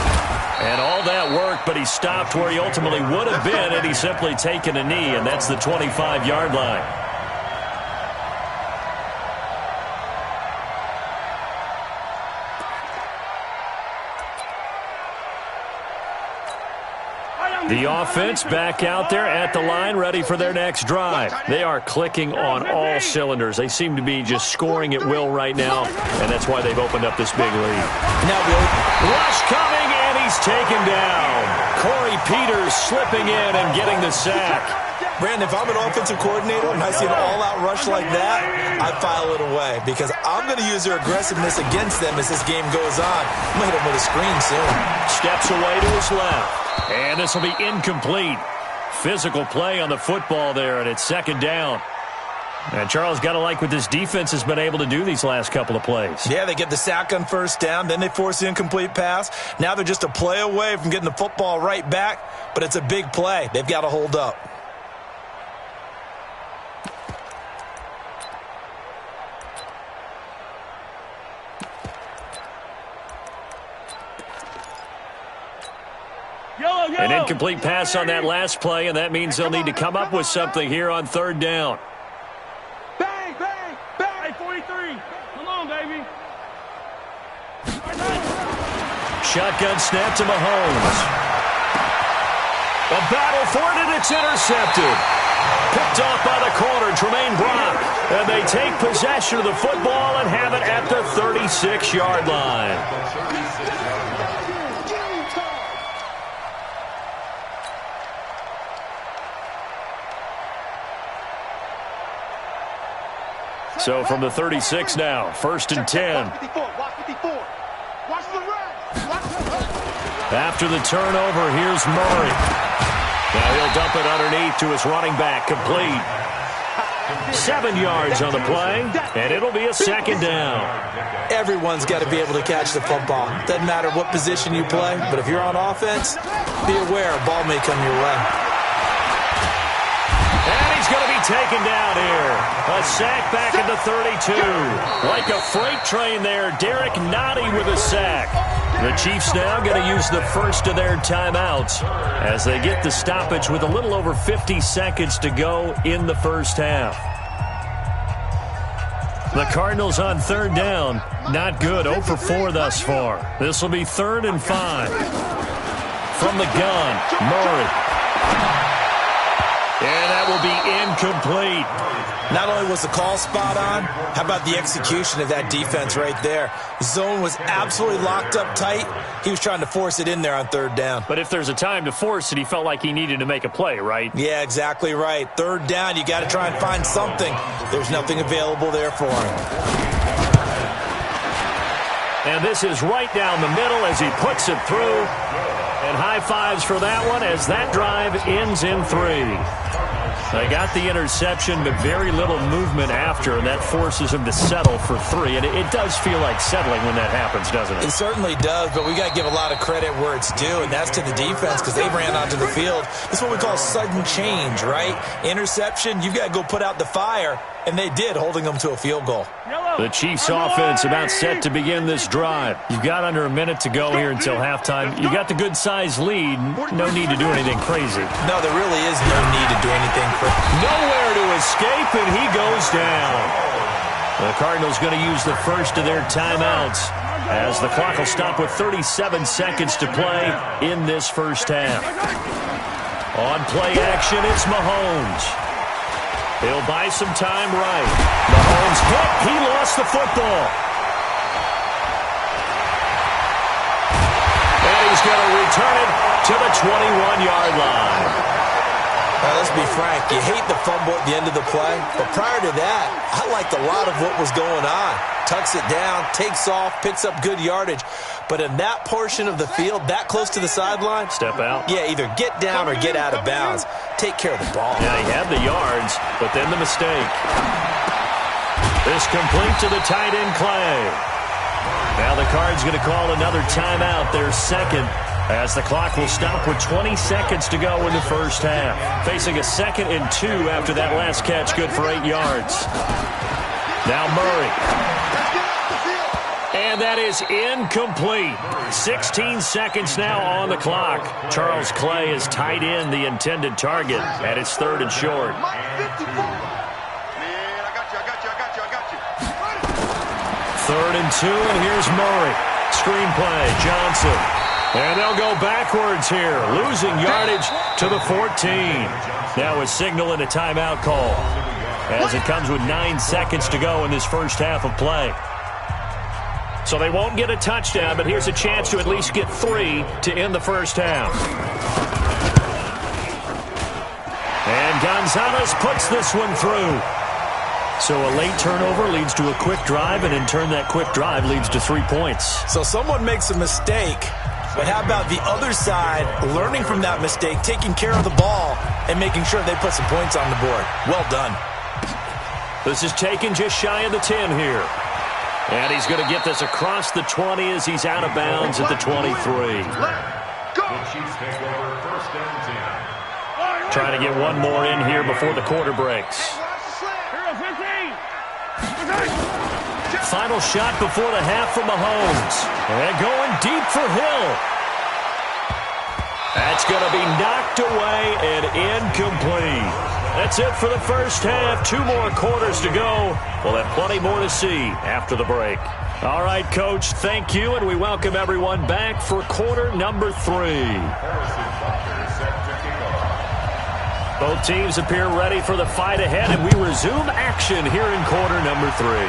And all that worked, but he stopped where he ultimately would have been had he simply taken a knee, and that's the 25-yard line. The offense back out there at the line, ready for their next drive. They are clicking on all cylinders. They seem to be just scoring at will right now, and that's why they've opened up this big lead. Now, rush coming, and he's taken down. Corey Peters slipping in and getting the sack. Brandon, if I'm an offensive coordinator and I see an all-out rush like that, I file it away because I'm going to use their aggressiveness against them as this game goes on. I'm going to hit them with a screen soon. Steps away to his left. And this will be incomplete. Physical play on the football there, and it's second down. And Charles, got to like what this defense has been able to do these last couple of plays. Yeah, they get the sack on first down, then they force the incomplete pass. Now they're just a play away from getting the football right back, but it's a big play. They've got to hold up. An incomplete pass on that last play, and that means they'll need to come up with something here on third down. Bang, bang, bang. Hey, 43. Come on, baby. Shotgun snap to Mahomes. A battle for it, and it's intercepted. Picked off by the corner, Tremaine Brock. And they take possession of the football and have it at the 36-yard line. So from the 36 now, 1st and 10. After the turnover, here's Murray. Now he'll dump it underneath to his running back, complete. 7 yards on the play, and it'll be a second down. Everyone's got to be able to catch the football. Doesn't matter what position you play, but if you're on offense, be aware a ball may come your way. And he's going to be taken down here. A sack back at the 32. Like a freight train there, Derek Nottie with a sack. The Chiefs now going to use the first of their timeouts as they get the stoppage with a little over 50 seconds to go in the first half. The Cardinals on third down. Not good. 0 for 4 thus far. This will be 3rd and 5. From the gun, Murray. And that will be incomplete. Not only was the call spot on, how about the execution of that defense right there? Zone was absolutely locked up tight. He was trying to force it in there on 3rd down. But if there's a time to force it, he felt like he needed to make a play, right? Yeah, exactly right. 3rd down, you got to try and find something. There's nothing available there for him. And this is right down the middle as he puts it through. And high fives for that one as that drive ends in 3. They got the interception, but very little movement after, and that forces him to settle for 3. And it does feel like settling when that happens, doesn't it? It certainly does, but we got to give a lot of credit where it's due, and that's to the defense because they ran onto the field. This is what we call sudden change, right? Interception, you've got to go put out the fire, and they did, holding them to a field goal. The Chiefs offense about set to begin this drive. You've got under a minute to go here until halftime. You've got the good-sized lead. No need to do anything crazy. No, there really is no need to do anything crazy. Nowhere to escape, and he goes down. The Cardinals going to use the first of their timeouts as the clock will stop with 37 seconds to play in this first half. On play action, it's Mahomes. He'll buy some time right. Mahomes hit. He lost the football. And he's going to return it to the 21-yard line. Now, let's be frank. You hate the fumble at the end of the play. But prior to that, I liked a lot of what was going on. Tucks it down, takes off, picks up good yardage. But in that portion of the field, that close to the sideline, step out. Yeah, either get down or get out of bounds. Take care of the ball. Yeah, he had the yards, but then the mistake. This complete to the tight end, Clay. Now the Cards going to call another timeout, their second, as the clock will stop with 20 seconds to go in the first half. Facing a 2nd and 2 after that last catch, good for 8 yards. Now Murray. And that is incomplete. 16 seconds now on the clock. Charles Clay is tied in the intended target, and it's 3rd and short. Third and 2, and here's Murray. Screenplay, Johnson. And they'll go backwards here, losing yardage to the 14. Now a signal and a timeout call, as it comes with 9 seconds to go in this first half of play. So they won't get a touchdown, but here's a chance to at least get 3 to end the first half. And Gonzalez puts this one through. So a late turnover leads to a quick drive, and in turn that quick drive leads to 3 points. So someone makes a mistake, but how about the other side learning from that mistake, taking care of the ball, and making sure they put some points on the board? Well done. This is taken just shy of the 10 here. And he's going to get this across the 20 as he's out of bounds at the 23. Trying to get one more in here before the quarter breaks. Final shot before the half from Mahomes. And going deep for Hill. That's going to be knocked away and incomplete. That's it for the first half. 2 more quarters to go. We'll have plenty more to see after the break. All right, Coach, thank you, and we welcome everyone back for quarter number 3. Both teams appear ready for the fight ahead, and we resume action here in quarter number 3.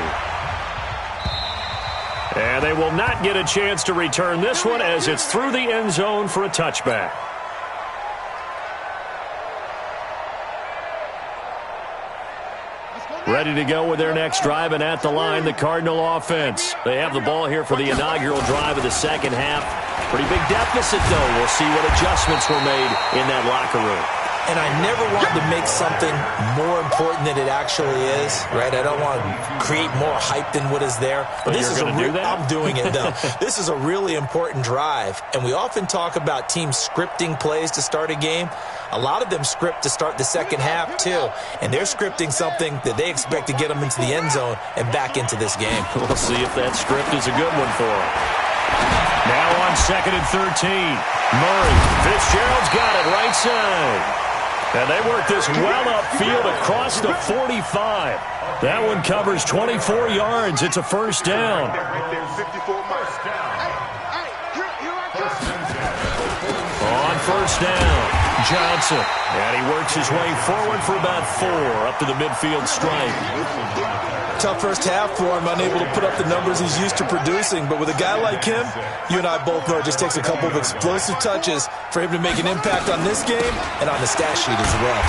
And they will not get a chance to return this one as it's through the end zone for a touchback. Ready to go with their next drive, and at the line, the Cardinal offense. They have the ball here for the inaugural drive of the second half. Pretty big deficit, though. We'll see what adjustments were made in that locker room. And I never want to make something more important than it actually is, right? I don't want to create more hype than what is there. But this is I'm doing it, though. This is a really important drive, and we often talk about teams scripting plays to start a game. A lot of them script to start the second half, too, and they're scripting something that they expect to get them into the end zone and back into this game. We'll see if that script is a good one for them. Now on 2nd and 13. Murray. Fitzgerald's got it right side. And they work this well upfield across the 45. That one covers 24 yards. It's a first down. On first down, Johnson. And he works his way forward for about 4 up to the midfield stripe. Tough first half for him, unable to put up the numbers he's used to producing. But with a guy like him, you and I both know it just takes a couple of explosive touches for him to make an impact on this game and on the stat sheet as well.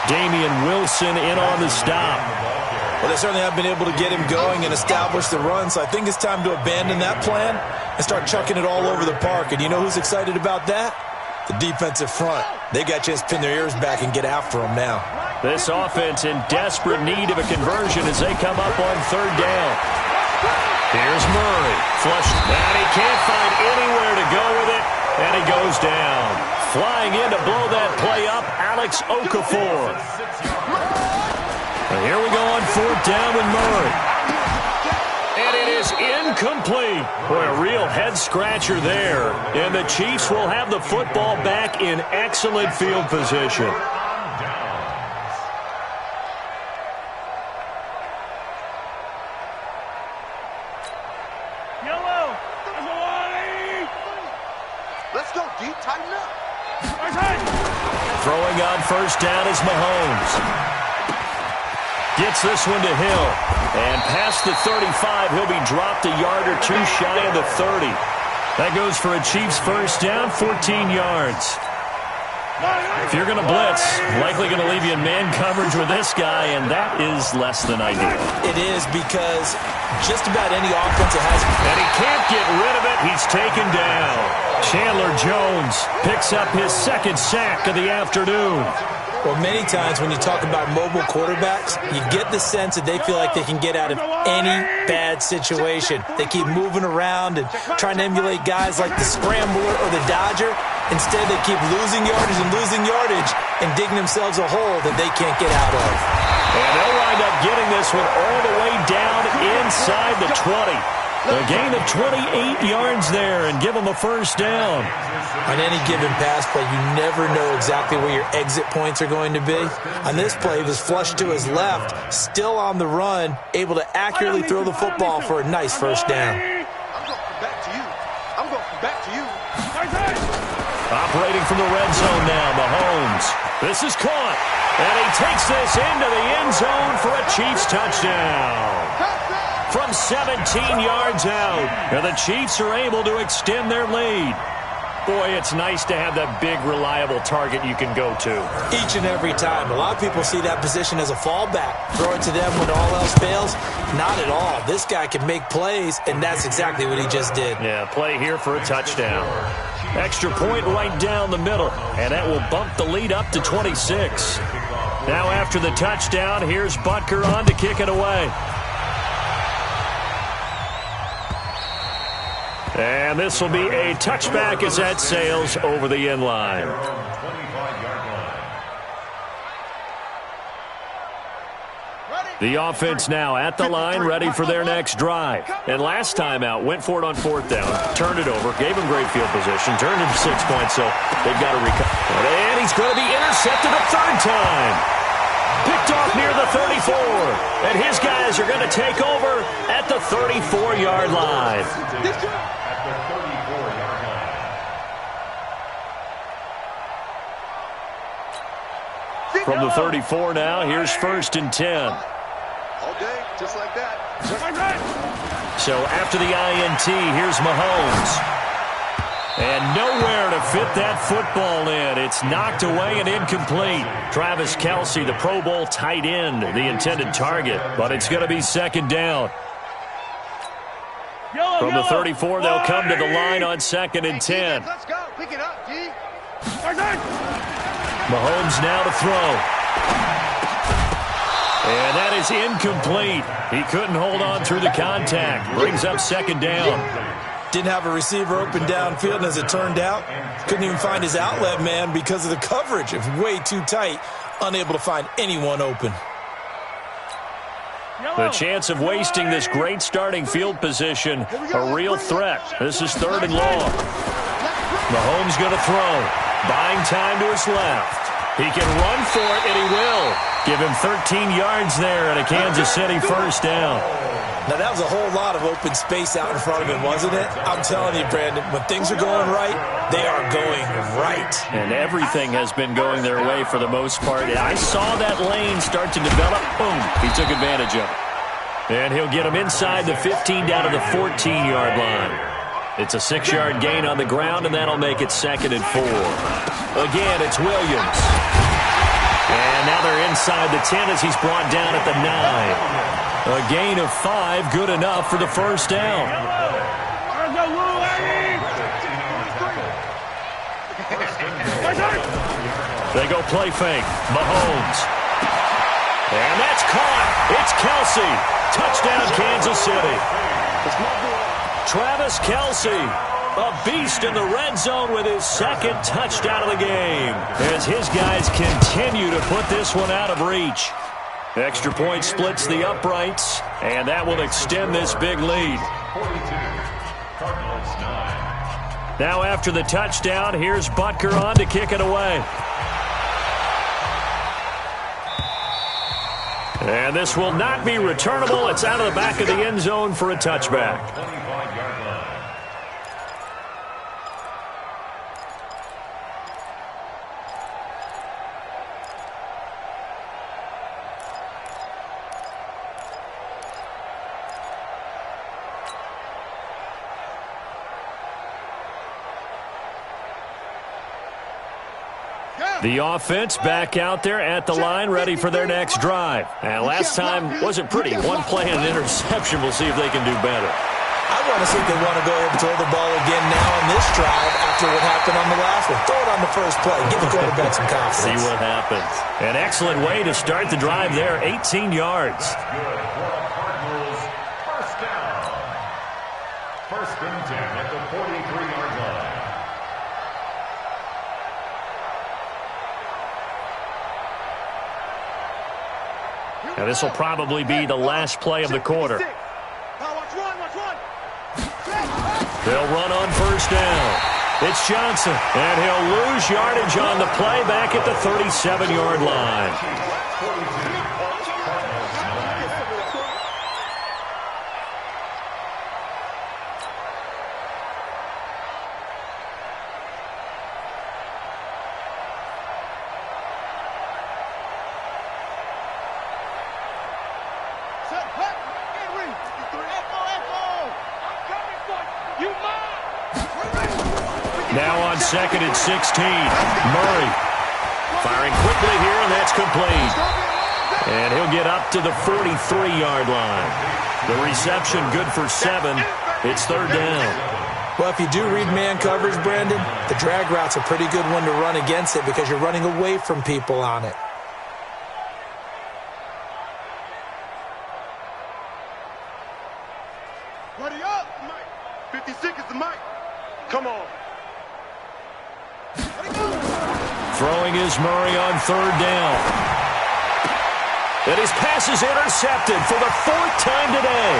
Damian Wilson in on the stop. Well, they certainly have been able to get him going and establish the run, so I think it's time to abandon that plan and start chucking it all over the park. And you know who's excited about that? The defensive front. They got a chance to pin their ears back and get after him now. This offense in desperate need of a conversion as they come up on 3rd down. Here's Murray. Flushed. And he can't find anywhere to go with it. And he goes down. Flying in to blow that play up, Alex Okafor. And here we go on 4th down with Murray. And it is incomplete. Boy, a real head-scratcher there. And the Chiefs will have the football back in excellent field position. Let's go, D. Tighten up. Throwing on first down is Mahomes. Gets this one to Hill. And past the 35, he'll be dropped a yard or 2 shy of the 30. That goes for a Chiefs first down, 14 yards. If you're going to blitz, likely going to leave you in man coverage with this guy, and that is less than ideal. It is because just about any offense that has... And he can't get rid of it. He's taken down. Chandler Jones picks up his 2nd sack of the afternoon. Well, many times when you talk about mobile quarterbacks, you get the sense that they feel like they can get out of any bad situation. They keep moving around and trying to emulate guys like the Scrambler or the Dodger. Instead, they keep losing yardage and digging themselves a hole that they can't get out of. And they'll wind up getting this one all the way down inside the 20. A gain of 28 yards there and give them a first down. On any given pass play, you never know exactly where your exit points are going to be. On this play, he was flushed to his left, still on the run, able to accurately throw the football for a nice first down. I'm going back to you. Operating from the red zone now, Mahomes. This is caught, and he takes this into the end zone for a Chiefs touchdown. From 17 yards out, and the Chiefs are able to extend their lead. Boy, it's nice to have that big, reliable target you can go to. Each and every time. A lot of people see that position as a fallback. Throw it to them when all else fails. Not at all. This guy can make plays, and that's exactly what he just did. Yeah, play here for a touchdown. Extra point right down the middle, and that will bump the lead up to 26. Now after the touchdown, here's Butker on to kick it away. And this will be a touchback as that sails over the end line. The offense now at the line, ready for their next drive. And last time out, went for it on 4th down, turned it over, gave him great field position, turned into 6 points, so they've got to recover. And he's going to be intercepted a 3rd time. Picked off near the 34. And his guys are going to take over at the 34-yard line. From the 34 now, here's 1st and 10. All day, just like that. So after the INT, here's Mahomes. And nowhere to fit that football in. It's knocked away and incomplete. Travis Kelce, the Pro Bowl tight end, the intended target. But it's going to be 2nd down. From the 34, they'll come to the line on 2nd and 10. Let's go. Pick it up, D. Mahomes now to throw. And that is incomplete. He couldn't hold on through the contact. Brings up 2nd down. Didn't have a receiver open downfield, and as it turned out, couldn't even find his outlet man because of the coverage. It was way too tight, unable to find anyone open. The chance of wasting this great starting field position, a real threat. This is 3rd and long. Mahomes going to throw. Buying time to his left. He can run for it, and he will. Give him 13 yards there and a Kansas City first down. Now, that was a whole lot of open space out in front of him, wasn't it? I'm telling you, Brandon, when things are going right, they are going right. And everything has been going their way for the most part. I saw that lane start to develop. Boom. He took advantage of it. And he'll get him inside the 15 down to the 14-yard line. It's a 6-yard gain on the ground, and that'll make it 2nd and 4. Again, it's Williams. And now they're inside the 10 as he's brought down at the 9. A gain of 5, good enough for the first down. They go play fake. Mahomes. And that's caught. It's Kelsey. Touchdown, Kansas City. Travis Kelsey, a beast in the red zone with his 2nd touchdown of the game, as his guys continue to put this one out of reach. Extra point splits the uprights, and that will extend this big lead. Now after the touchdown, here's Butker on to kick it away. And this will not be returnable. It's out of the back of the end zone for a touchback. The offense back out there at the line, ready for their next drive. And last time wasn't pretty. One play and an interception. We'll see if they can do better. I want to see if they want to go ahead and throw the ball again now on this drive after what happened on the last one. Throw it on the first play. Give the quarterback some confidence. See what happens. An excellent way to start the drive there. 18 yards. First down. 1st and 10 at the 43-yard line. Now this will probably be the last play of the quarter. They'll run on first down. It's Johnson, and he'll lose yardage on the play back at the 37-yard line. Now on 2nd and 16, Murray firing quickly here, and that's complete. And he'll get up to the 43-yard line. The reception good for 7. It's 3rd down. Well, if you do read man coverage, Brandon, the drag route's a pretty good one to run against it because you're running away from people on it. Ready up, Mike. 56 is the mic. Come on. Throwing is Murray on 3rd down. And his pass is intercepted for the 4th time today.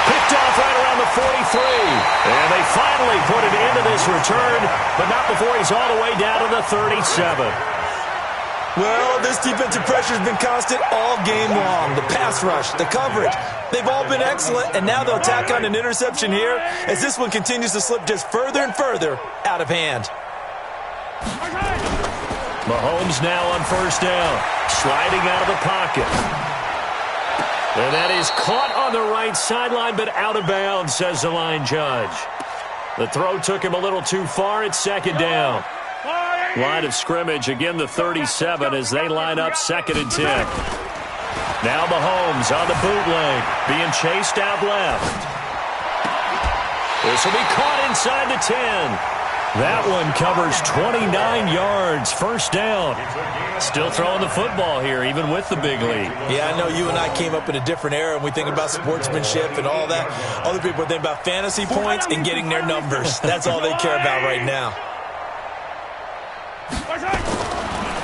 Picked off right around the 43. And they finally put it into this return, but not before he's all the way down to the 37. Well, this defensive pressure has been constant all game long. The pass rush, the coverage, they've all been excellent, and now they'll tack on an interception here as this one continues to slip just further and further out of hand. Mahomes now on first down, sliding out of the pocket. And that is caught on the right sideline, but out of bounds, says the line judge. The throw took him a little too far. It's 2nd down. Line of scrimmage, again the 37 as they line up 2nd and 10. Now Mahomes on the bootleg, being chased out left. This will be caught inside the 10. That one covers 29 yards, first down. Still throwing the football here, even with the big lead. Yeah, I know you and I came up in a different era, and we think about sportsmanship and all that. Other people think about fantasy points and getting their numbers. That's all they care about right now.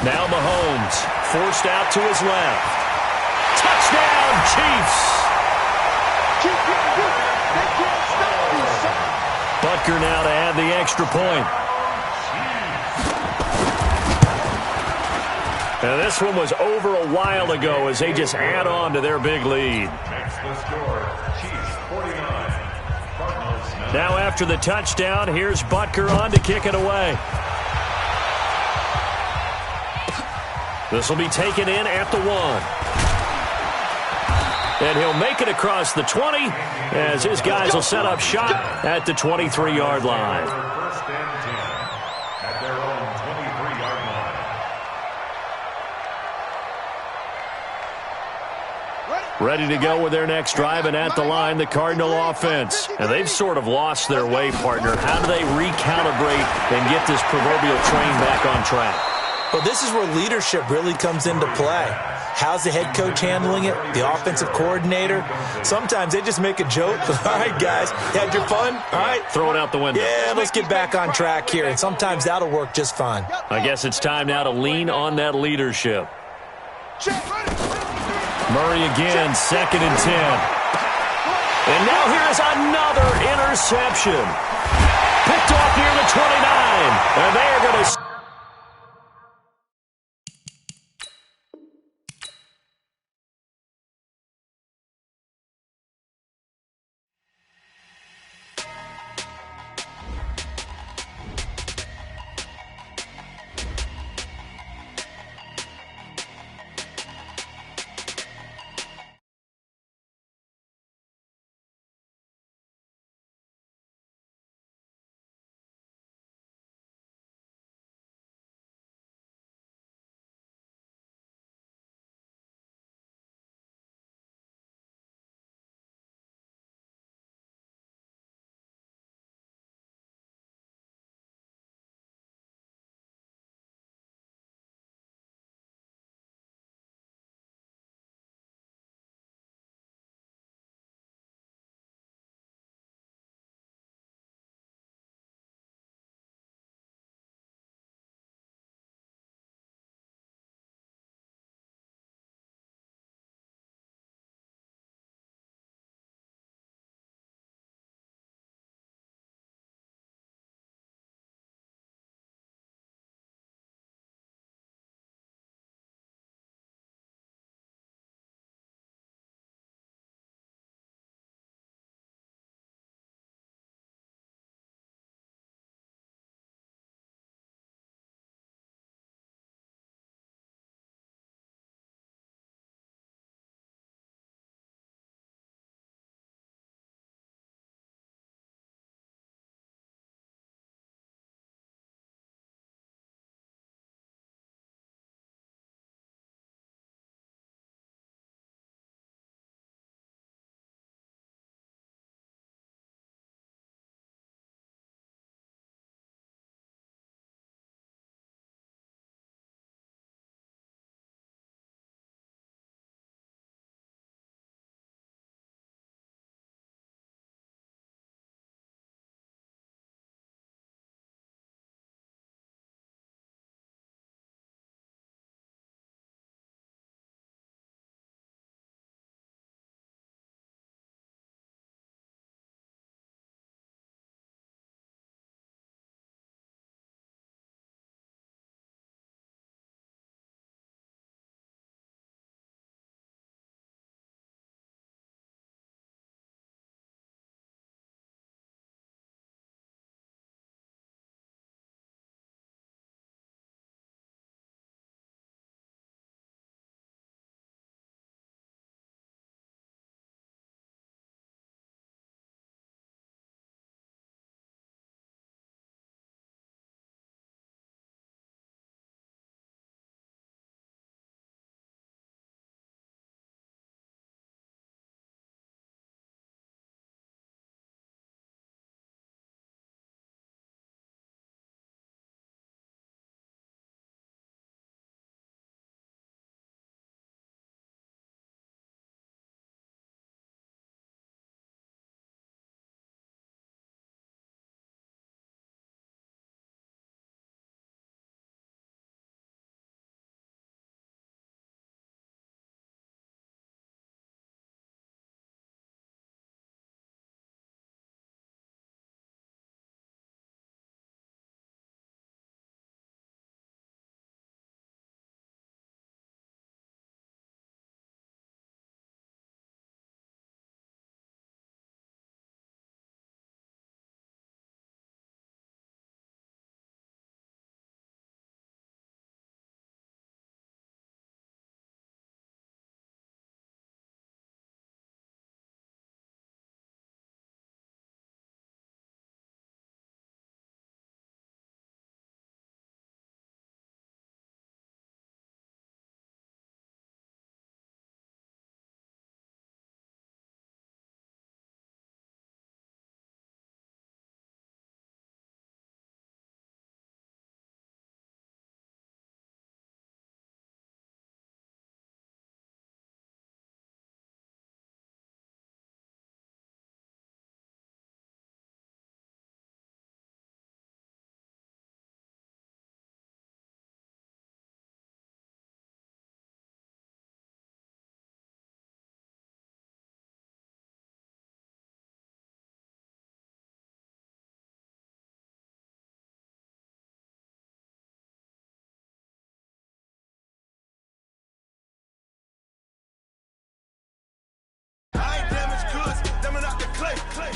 Now Mahomes, forced out to his left. Touchdown, Chiefs. Keep getting good. They can't stop you, son. Butker now to add the extra point. And this one was over a while ago as they just add on to their big lead. Makes the score. Chiefs 49. Cardinals 9. Now after the touchdown, here's Butker on to kick it away. This will be taken in at the 1. And he'll make it across the 20 as his guys will set up shop at the 23-yard line. First and 10 at their own 23-yard line. Ready to go with their next drive, and at the line, the Cardinal offense. And they've sort of lost their way, partner. How do they recalibrate and get this proverbial train back on track? Well, this is where leadership really comes into play. How's the head coach handling it? The offensive coordinator? Sometimes they just make a joke. All right, guys, you had your fun? All right. Throw it out the window. Yeah, let's get back on track here. And sometimes that'll work just fine. I guess it's time now to lean on that leadership. Murray again, 2nd and 10. And now here is another interception. Picked off near the 29. And they are going to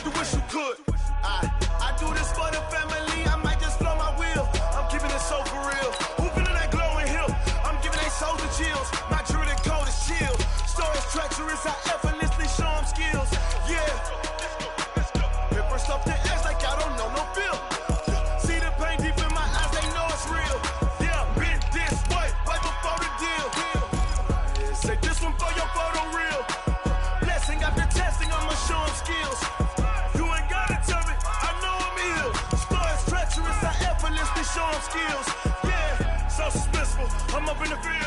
you wish you could. I do this for the family, I might just blow my wheel. I'm keeping it so for real. Who feeling that glowing hill? I'm giving they souls the chills. My druidic code is chill. Stories treacherous, I effortlessly show them skills. Yeah. Paper stuff the edge like I don't know no feel. See the pain deep in my eyes, they know it's real. Yeah, been this way, right before the deal. Say this one for your photo reel. Blessing after testing, I'ma show them skills. You ain't gotta tell me, I know I'm ill. Stories treacherous, I effortlessly show them skills. Yeah, so suspenseful, I'm up in the field.